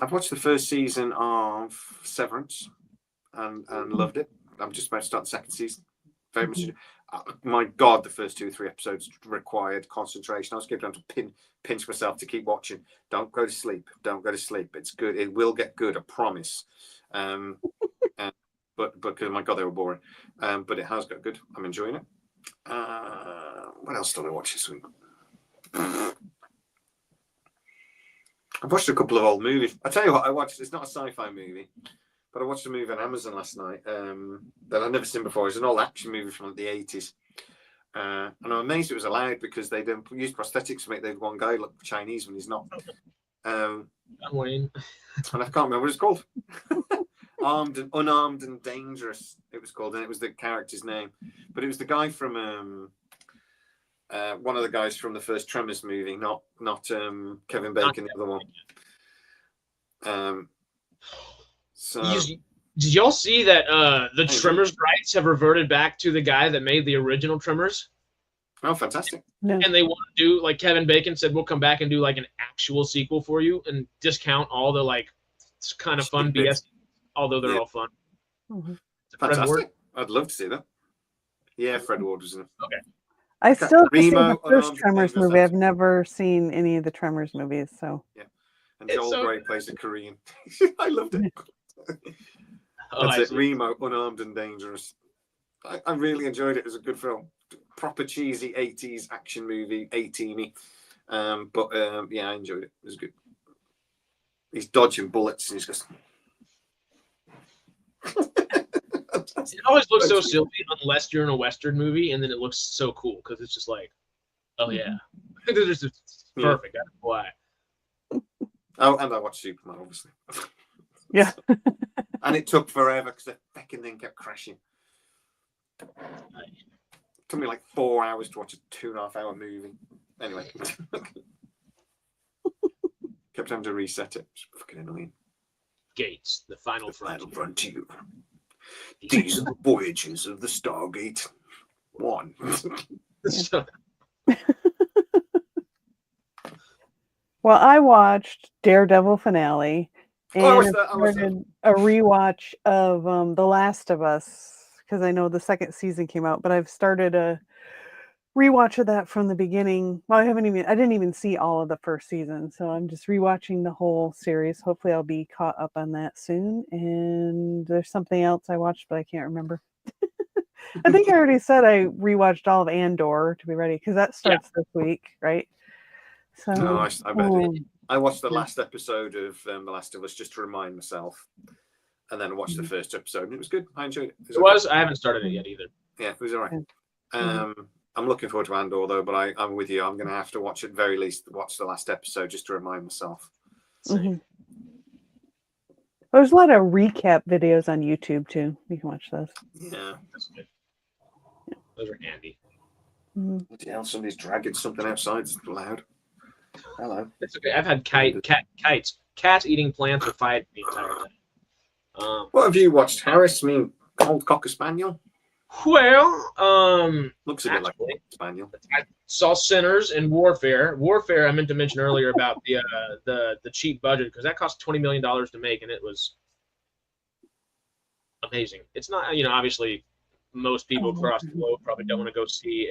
I've watched the first season of Severance and loved it. I'm just about to start the second season. Very much. My God, the first 2 or 3 episodes required concentration. I was going to pinch myself to keep watching. Don't go to sleep. Don't go to sleep. It's good. It will get good. I promise. but because my God, they were boring. But it has got good. I'm enjoying it. What else did I watch this week? I've watched a couple of old movies. I tell you what, I watched. It's not a sci-fi movie, but I watched a movie on Amazon last night that I'd never seen before. It's an old action movie from the 80s. And I'm amazed it was allowed because they don't use prosthetics to make the one guy look Chinese when he's not. Wayne. And I can't remember what it's called. Unarmed and Dangerous, it was called, and it was the character's name. But it was the guy from one of the guys from the first Tremors movie, not Kevin Bacon, the other one. So did y'all see that the Tremors rights have reverted back to the guy that made the original Tremors? Oh, fantastic. No. And they want to do, like Kevin Bacon said, we'll come back and do like an actual sequel for you and discount all the like kind of fun BS, although they're all fun. Mm-hmm. Fantastic. I'd love to see that. Yeah, Fred Ward was in it. Okay. I still have seen Remo, the first Unarmed Tremors Dangerous. movie. I've never seen any of the Tremors movies, so. Yeah. And Joel Grey plays a Korean. I loved it. That's it. Remo, Unarmed and Dangerous. I really enjoyed it. It was a good film. Proper cheesy 80s action movie, 18y. But yeah, I enjoyed it. It was good. He's dodging bullets and he's just... It always looks so silly unless you're in a Western movie, and then it looks so cool because it's just like, oh yeah. It's just perfect. That's why. Oh, and I watched Superman, obviously. Yeah. And it took forever because the fucking thing kept crashing. It took me like 4 hours to watch a 2.5-hour movie. Anyway. Kept having to reset it. It's fucking annoying. Gates, the final frontier. These are the voyages of the Stargate 1. Well, I watched Daredevil finale and I started a rewatch of The Last of Us because I know the second season came out, but I've started a rewatch of that from the beginning. Well, I didn't even see all of the first season, so I'm just rewatching the whole series. Hopefully I'll be caught up on that soon. And there's something else I watched, but I can't remember. I think I already said I rewatched all of Andor to be ready because that starts this week, right? So no, I bet I watched the last episode of The Last of Us just to remind myself, and then I watched the first episode, and it was good. I enjoyed it. It was. I haven't started it yet either. Yeah, it was all right. I'm looking forward to Andor though, but I'm with you. I'm going to have to watch at very least watch the last episode just to remind myself. Mm-hmm. There's a lot of recap videos on YouTube too. You can watch those. Yeah, that's good. Those are handy. Mm-hmm. Yeah, somebody's dragging something outside. It's loud. Hello. It's okay. I've had cats eating plants or fighting the entire time. What have you watched, Harris? I mean, Old Cocker Spaniel. Well, looks a bit like a spaniel. I saw Sinners and Warfare. Warfare, I meant to mention earlier about the cheap budget because that cost $20 million to make, and it was amazing. It's not, obviously most people across the globe probably don't want to go see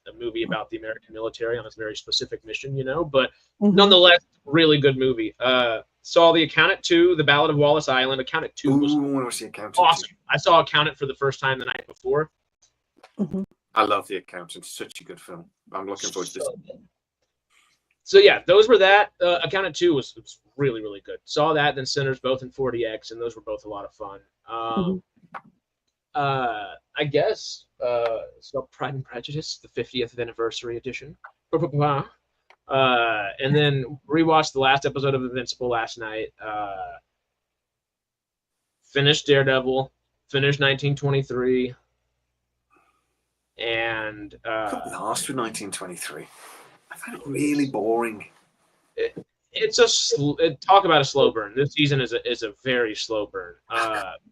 a movie about the American military on a very specific mission, but nonetheless, really good movie. Saw The Accountant 2, The Ballad of Wallace Island. Accountant 2 was awesome. I saw Accountant for the first time the night before. Mm-hmm. I love The Accountant. Such a good film. I'm looking forward to this. So yeah, those were that. Accountant 2 was really, really good. Saw that, then Sinners, both in 4DX, and those were both a lot of fun. I guess so Pride and Prejudice, the 50th anniversary edition. And then rewatched the last episode of Invincible last night. Finished Daredevil. Finished 1923. And last with 1923. I found it really boring. It's talk about a slow burn. This season is a very slow burn.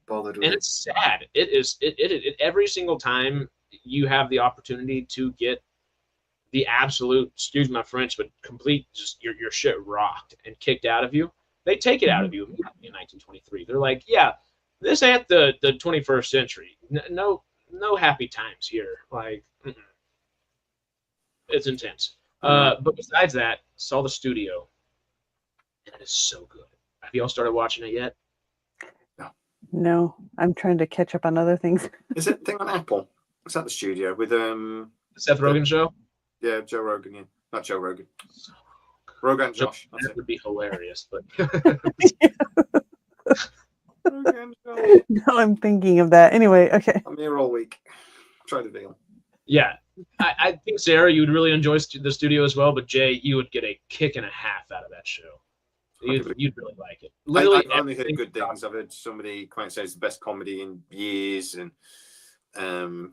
Bothered with and it's sad. It every single time you have the opportunity to get the absolute, excuse my French, but complete just your shit rocked and kicked out of you. They take it out of you in 1923. They're like, yeah, this ain't the 21st century. No happy times here. Like, it's intense. But besides that, saw The Studio. And it is so good. Have y'all started watching it yet? No. No, I'm trying to catch up on other things. Is it thing on Apple? It's at the studio with Seth Rogen show. Yeah, Joe Rogan. Yeah, not Joe Rogan. Rogan Josh. That would be hilarious, but Rogan Josh. No, I'm thinking of that. Anyway, okay. I'm here all week. Try the deal. yeah, I think Sarah, you would really enjoy the studio as well, but Jay, you would get a kick and a half out of that show. You'd really like it. Literally, I've only heard good things. I've heard somebody quite say it's the best comedy in years, and I've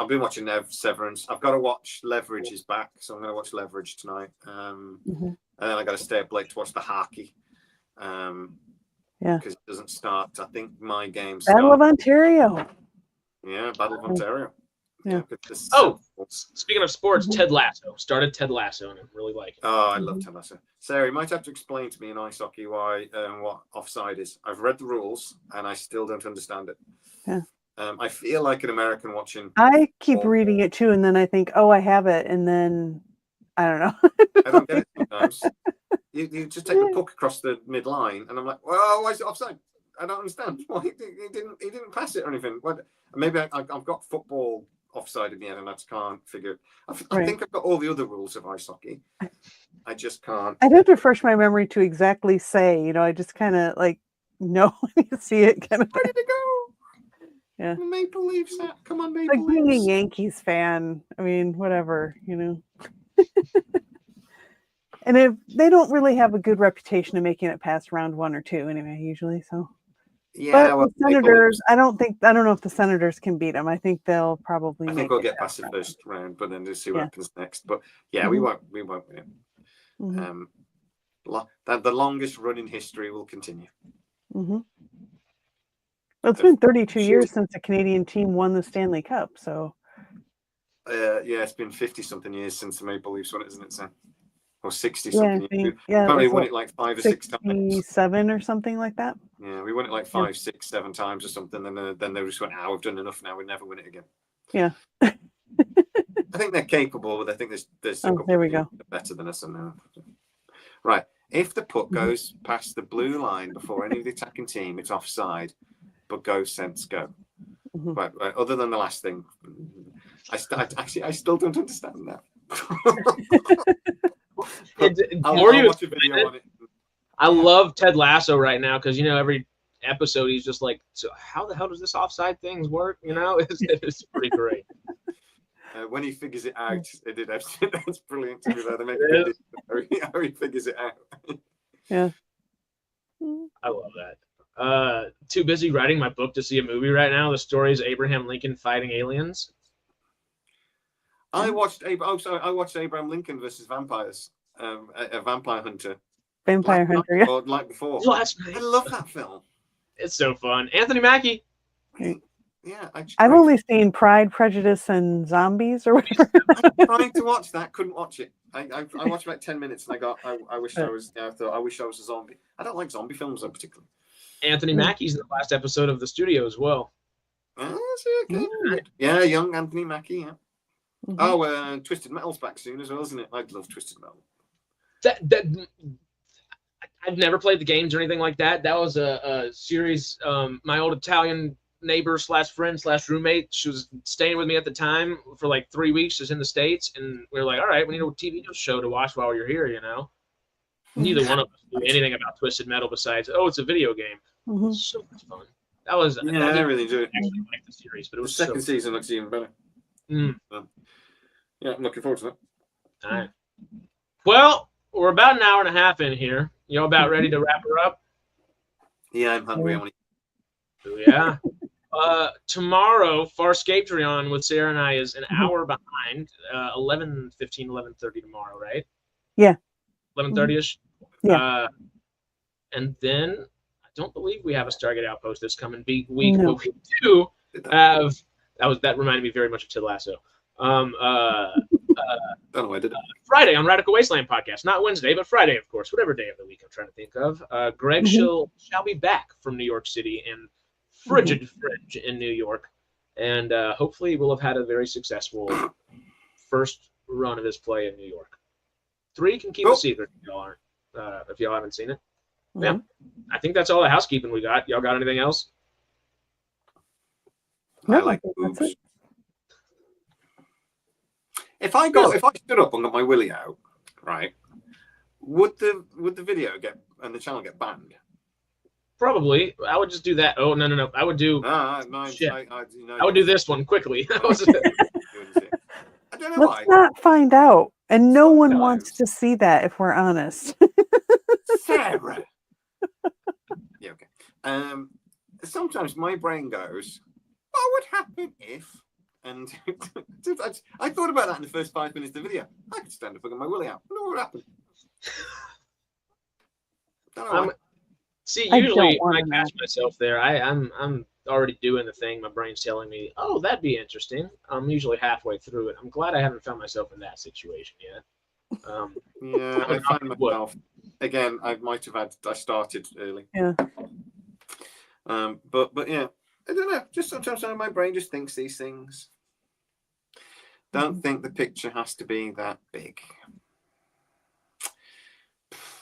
been watching Severance. I've got to watch Leverage is back, so I'm going to watch Leverage tonight. And then I got to stay up late to watch the hockey. Because it doesn't start. I think my game's Battle of Ontario. Yeah, Battle of Ontario. Yeah. Speaking of sports, Ted Lasso. Started Ted Lasso, and I really like it. Oh, I love Ted Lasso. Sarah, you might have to explain to me in ice hockey why what offside is. I've read the rules, and I still don't understand it. Yeah. I feel like an American watching. I keep reading it too, and then I think, oh, I have it, and then I don't know. I don't get it sometimes. You just take the puck across the midline, and I'm like, well, why is it offside? I don't understand. Why he didn't pass it or anything. Maybe I've got football offside in the end, and I just can't figure. I think I've got all the other rules of ice hockey. I just can't. I'd have to refresh my memory to exactly say. I just kind of like know when you see it. Kind of ready to go. Yeah. Maple Leafs. Come on, Maple Leafs. Like being a Yankees fan. I mean, whatever. And if they don't really have a good reputation of making it past round 1 or 2 anyway, usually. So. Yeah, but the Senators, I don't know if the Senators can beat them. I think they'll probably. I think we'll get past the first round, but then just see what happens next. But yeah, we won't win it. The longest run in history will continue. Well, it's been 32 years since a Canadian team won the Stanley Cup. So. It's been 50-something years since the Maple Leafs won it, isn't it, Sam? Or 60-something years. Yeah, probably won it like 5 or 6 times. 67 or something like that. Yeah, we won it like 5, 6, 7 times or something. And then they just went, we've done enough now. We'll never win it again. Yeah. I think they're capable, but I think there's a couple there we go. better than us. Right. If the puck goes past the blue line before any of the attacking team, it's offside, but go, sense, go. Right. Other than the last thing, I still don't understand that. I'll watch a video on it. I love Ted Lasso right now because every episode he's just like, so how the hell does this offside things work? It's pretty great. When he figures it out, that's brilliant to be there. How he figures it out. Yeah, I love that. Too busy writing my book to see a movie right now. The story is Abraham Lincoln fighting aliens. I watched Abraham Lincoln versus vampires. A vampire hunter. Vampire Hunter, yeah. Or like before. Last night. I love that film. It's so fun. Anthony Mackie. Yeah, I've only seen Pride, Prejudice, and Zombies or whatever. I'm trying to watch that. Couldn't watch it. I watched about 10 minutes and I wish I was. I thought I wish I was a zombie. I don't like zombie films in particular. Anthony Mackie's in the last episode of the studio as well. Yeah, young Anthony Mackie. Yeah. Twisted Metal's back soon as well, isn't it? I love Twisted Metal. I've never played the games or anything like that. That was a series. My old Italian neighbor / friend / roommate, she was staying with me at the time for like 3 weeks. She's in the States, and we were like, all right, we need a TV show to watch while you're here. Neither one of us knew anything about Twisted Metal besides, it's a video game. So much fun. That was. I really enjoyed it. I actually liked the series, but it was the second season looks even better. Yeah, I'm looking forward to that. All right. Well, we're about an hour and a half in here. You about ready to wrap her up? Yeah, I'm hungry. Yeah. Tomorrow, Farscapetrion with Sarah and I is an hour behind. 11:15, 11:30 tomorrow, right? Yeah. 11:30ish. Yeah. And then I don't believe we have a Stargate Outpost this coming week, No. but we do have. That reminded me very much of Ted Lasso. Friday on Radical Wasteland podcast, not Wednesday, but Friday, of course, whatever day of the week I'm trying to think of. Greg shall be back from New York City and frigid fridge in New York, and hopefully we'll have had a very successful first run of his play in New York. 3 can keep a secret if y'all haven't seen it. Yeah, I think that's all the housekeeping we got. Y'all got anything else? No, I like think boobs. that's it. If I stood up and got my willy out, right, would the video and the channel get banned? Probably. I would just do that. Oh, no. I would do shit. I would do this one quickly. I don't know why. Let's not find out. And no one wants to see that, if we're honest. Sarah. Yeah, okay. Sometimes my brain goes, what would happen if? And I thought about that in the first 5 minutes of the video. I could stand up and get my willy out. I wonder what would happen. Don't know why. See, usually when I catch myself there, I'm already doing the thing. My brain's telling me, "Oh, that'd be interesting." I'm usually halfway through it. I'm glad I haven't found myself in that situation yet. Yeah, I find myself again. I started early. Yeah. But yeah, I don't know. Just sometimes my brain just thinks these things. Don't think the picture has to be that big.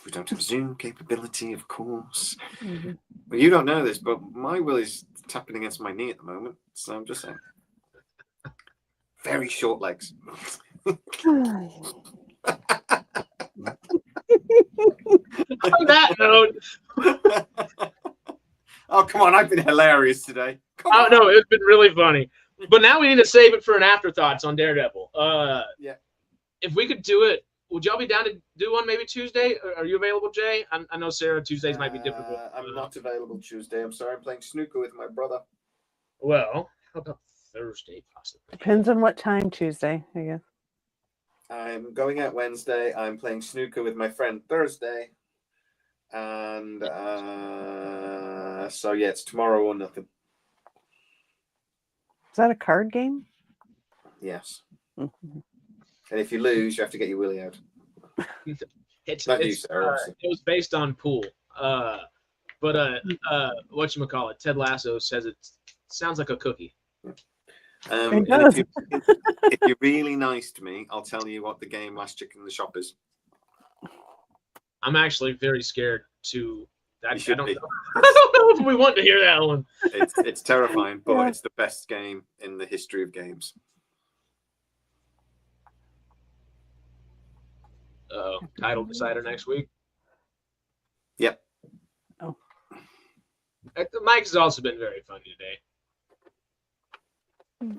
We don't have Zoom capability, of course. Well, you don't know this, but my willy's tapping against my knee at the moment, so I'm just saying. Very short legs. On that note. Oh, come on. I've been hilarious today. No, it's been really funny. But now we need to save it for an afterthoughts on Daredevil. Yeah. If we could do it, would y'all be down to do one maybe Tuesday? Are you available, Jay? I know, Sarah, Tuesdays might be difficult. I'm not available Tuesday. I'm sorry. I'm playing snooker with my brother. Well, how about Thursday, possibly? Depends on what time Tuesday, I guess. I'm going out Wednesday. I'm playing snooker with my friend Thursday. And so, yeah, it's tomorrow or nothing. Is that a card game? Yes. And if you lose, you have to get your willy out. It was based on pool. Whatchamacallit, Ted Lasso says it sounds like a cookie. It does. If you're really nice to me, I'll tell you what the game Last Chicken in the Shop is. I'm actually very scared to. I don't know if we want to hear that one. It's terrifying, but it's the best game in the history of games. Title decider next week. Yep. Oh. Mike has also been very funny today.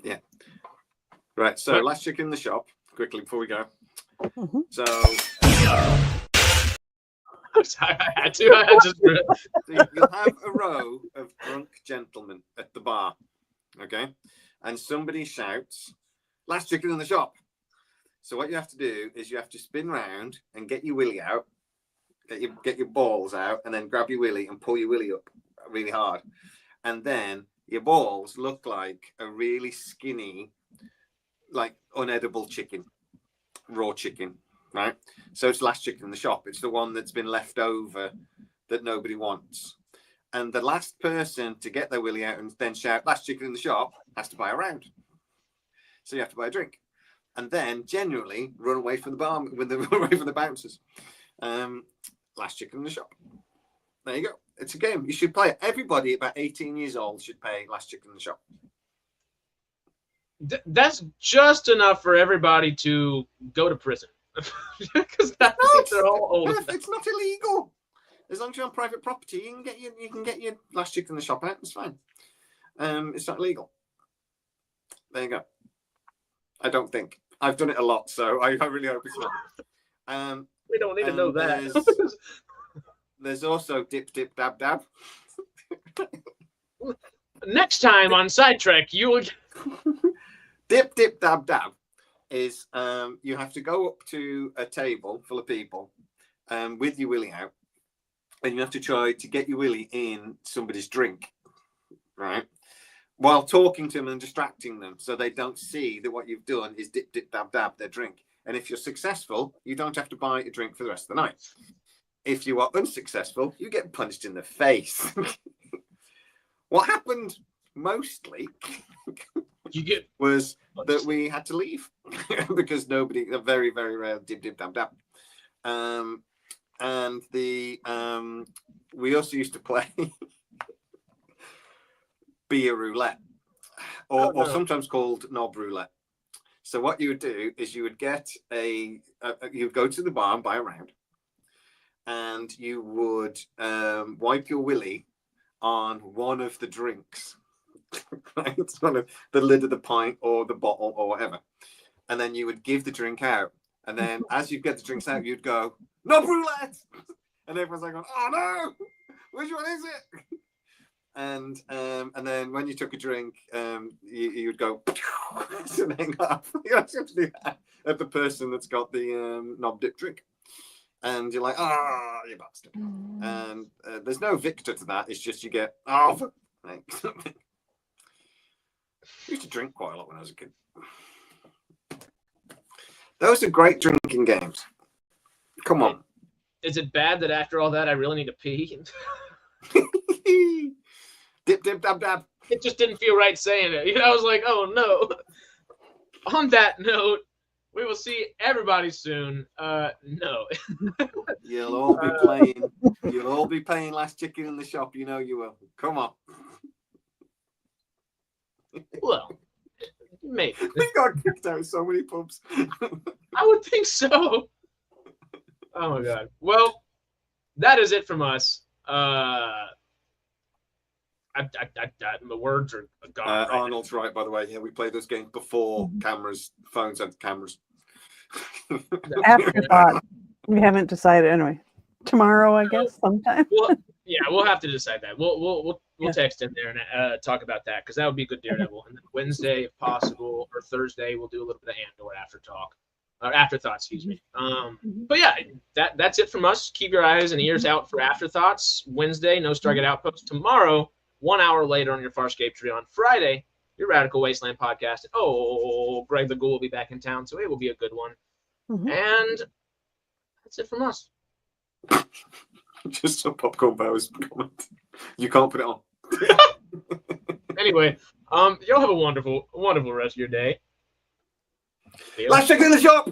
Yeah. Right. So, Last Chicken in the Shop. Quickly before we go. So. Sorry, I had to. You'll have a row of drunk gentlemen at the bar, okay? And somebody shouts, "Last chicken in the shop." So what you have to do is you have to spin round and get your willy out, get your balls out, and then grab your willy and pull your willy up really hard. And then your balls look like a really skinny, like unedible chicken, raw chicken. Right, so it's last chicken in the shop. It's the one that's been left over that nobody wants, and the last person to get their willy out and then shout "last chicken in the shop" has to buy a round. So you have to buy a drink, and then generally run away from the bar run away from the bouncers. Last chicken in the shop. There you go. It's a game. You should play it. Everybody about 18 years old should play Last Chicken in the Shop. That's just enough for everybody to go to prison. Because they're all old. It's not illegal. As long as you're on private property, you can get your Last Chicken in the Shop out. It's fine. It's not illegal. There you go. I don't think. I've done it a lot, so I really hope it's not. We don't need to know that. There's also Dip Dip Dab Dab. Next time on SciTrek, you will. Dip Dip Dab Dab is you have to go up to a table full of people with your willy out, and you have to try to get your willy in somebody's drink, right? While talking to them and distracting them so they don't see that what you've done is dip, dip, dab, dab their drink. And if you're successful, you don't have to buy a drink for the rest of the night. If you are unsuccessful, you get punched in the face. What happened mostly was that we had to leave because a very, very rare dip, dip, dab, dab. And the we also used to play beer roulette, or sometimes called knob roulette. So what you would do is you would get you'd go to the bar and buy a round, and you would wipe your willy on one of the drinks, right? It's one of the lid of the pint or the bottle or whatever, and then you would give the drink out, and then as you get the drinks out, you'd go knob roulette, and everyone's like, "Oh no, which one is it?" And then when you took a drink, you'd go and hang up. You actually have to do that at the person that's got the knob dip drink, and you're like, "Ah, you bastard!" And there's no victor to that. It's just you get I used to drink quite a lot when I was a kid. Those are great drinking games. Come on. Is it bad that after all that I really need to pee? Dip, dip, dab, dab. It just didn't feel right saying it. I was like, oh no. On that note, we will see everybody soon. No. You'll all be playing. You'll all be paying last chicken in the shop. You know you will. Come on. Well, maybe. We got kicked out of so many pubs. I would think so. Oh my god. Well, that is it from us. My words are gone. Right Arnold's right, by the way. Yeah, we played those games before cameras, phones had cameras. Afterthought. We haven't decided anyway. Tomorrow, I guess, sometime. We'll have to decide that. We'll text in there and talk about that, because that would be good Daredevil. And then Wednesday, if possible, or Thursday, we'll do a little bit of Andor afterthought, excuse me. But yeah, that's it from us. Keep your eyes and ears out for Afterthoughts. Wednesday, no Stargate Outpost. Tomorrow, 1 hour later on your Farscape tree. On Friday, your Radical Wasteland podcast. Oh, Greg the Ghoul will be back in town, so it will be a good one. And that's it from us. Just some popcorn powers comment. You can't put it on. Anyway, y'all have a wonderful rest of your day. Last chicken in the shop.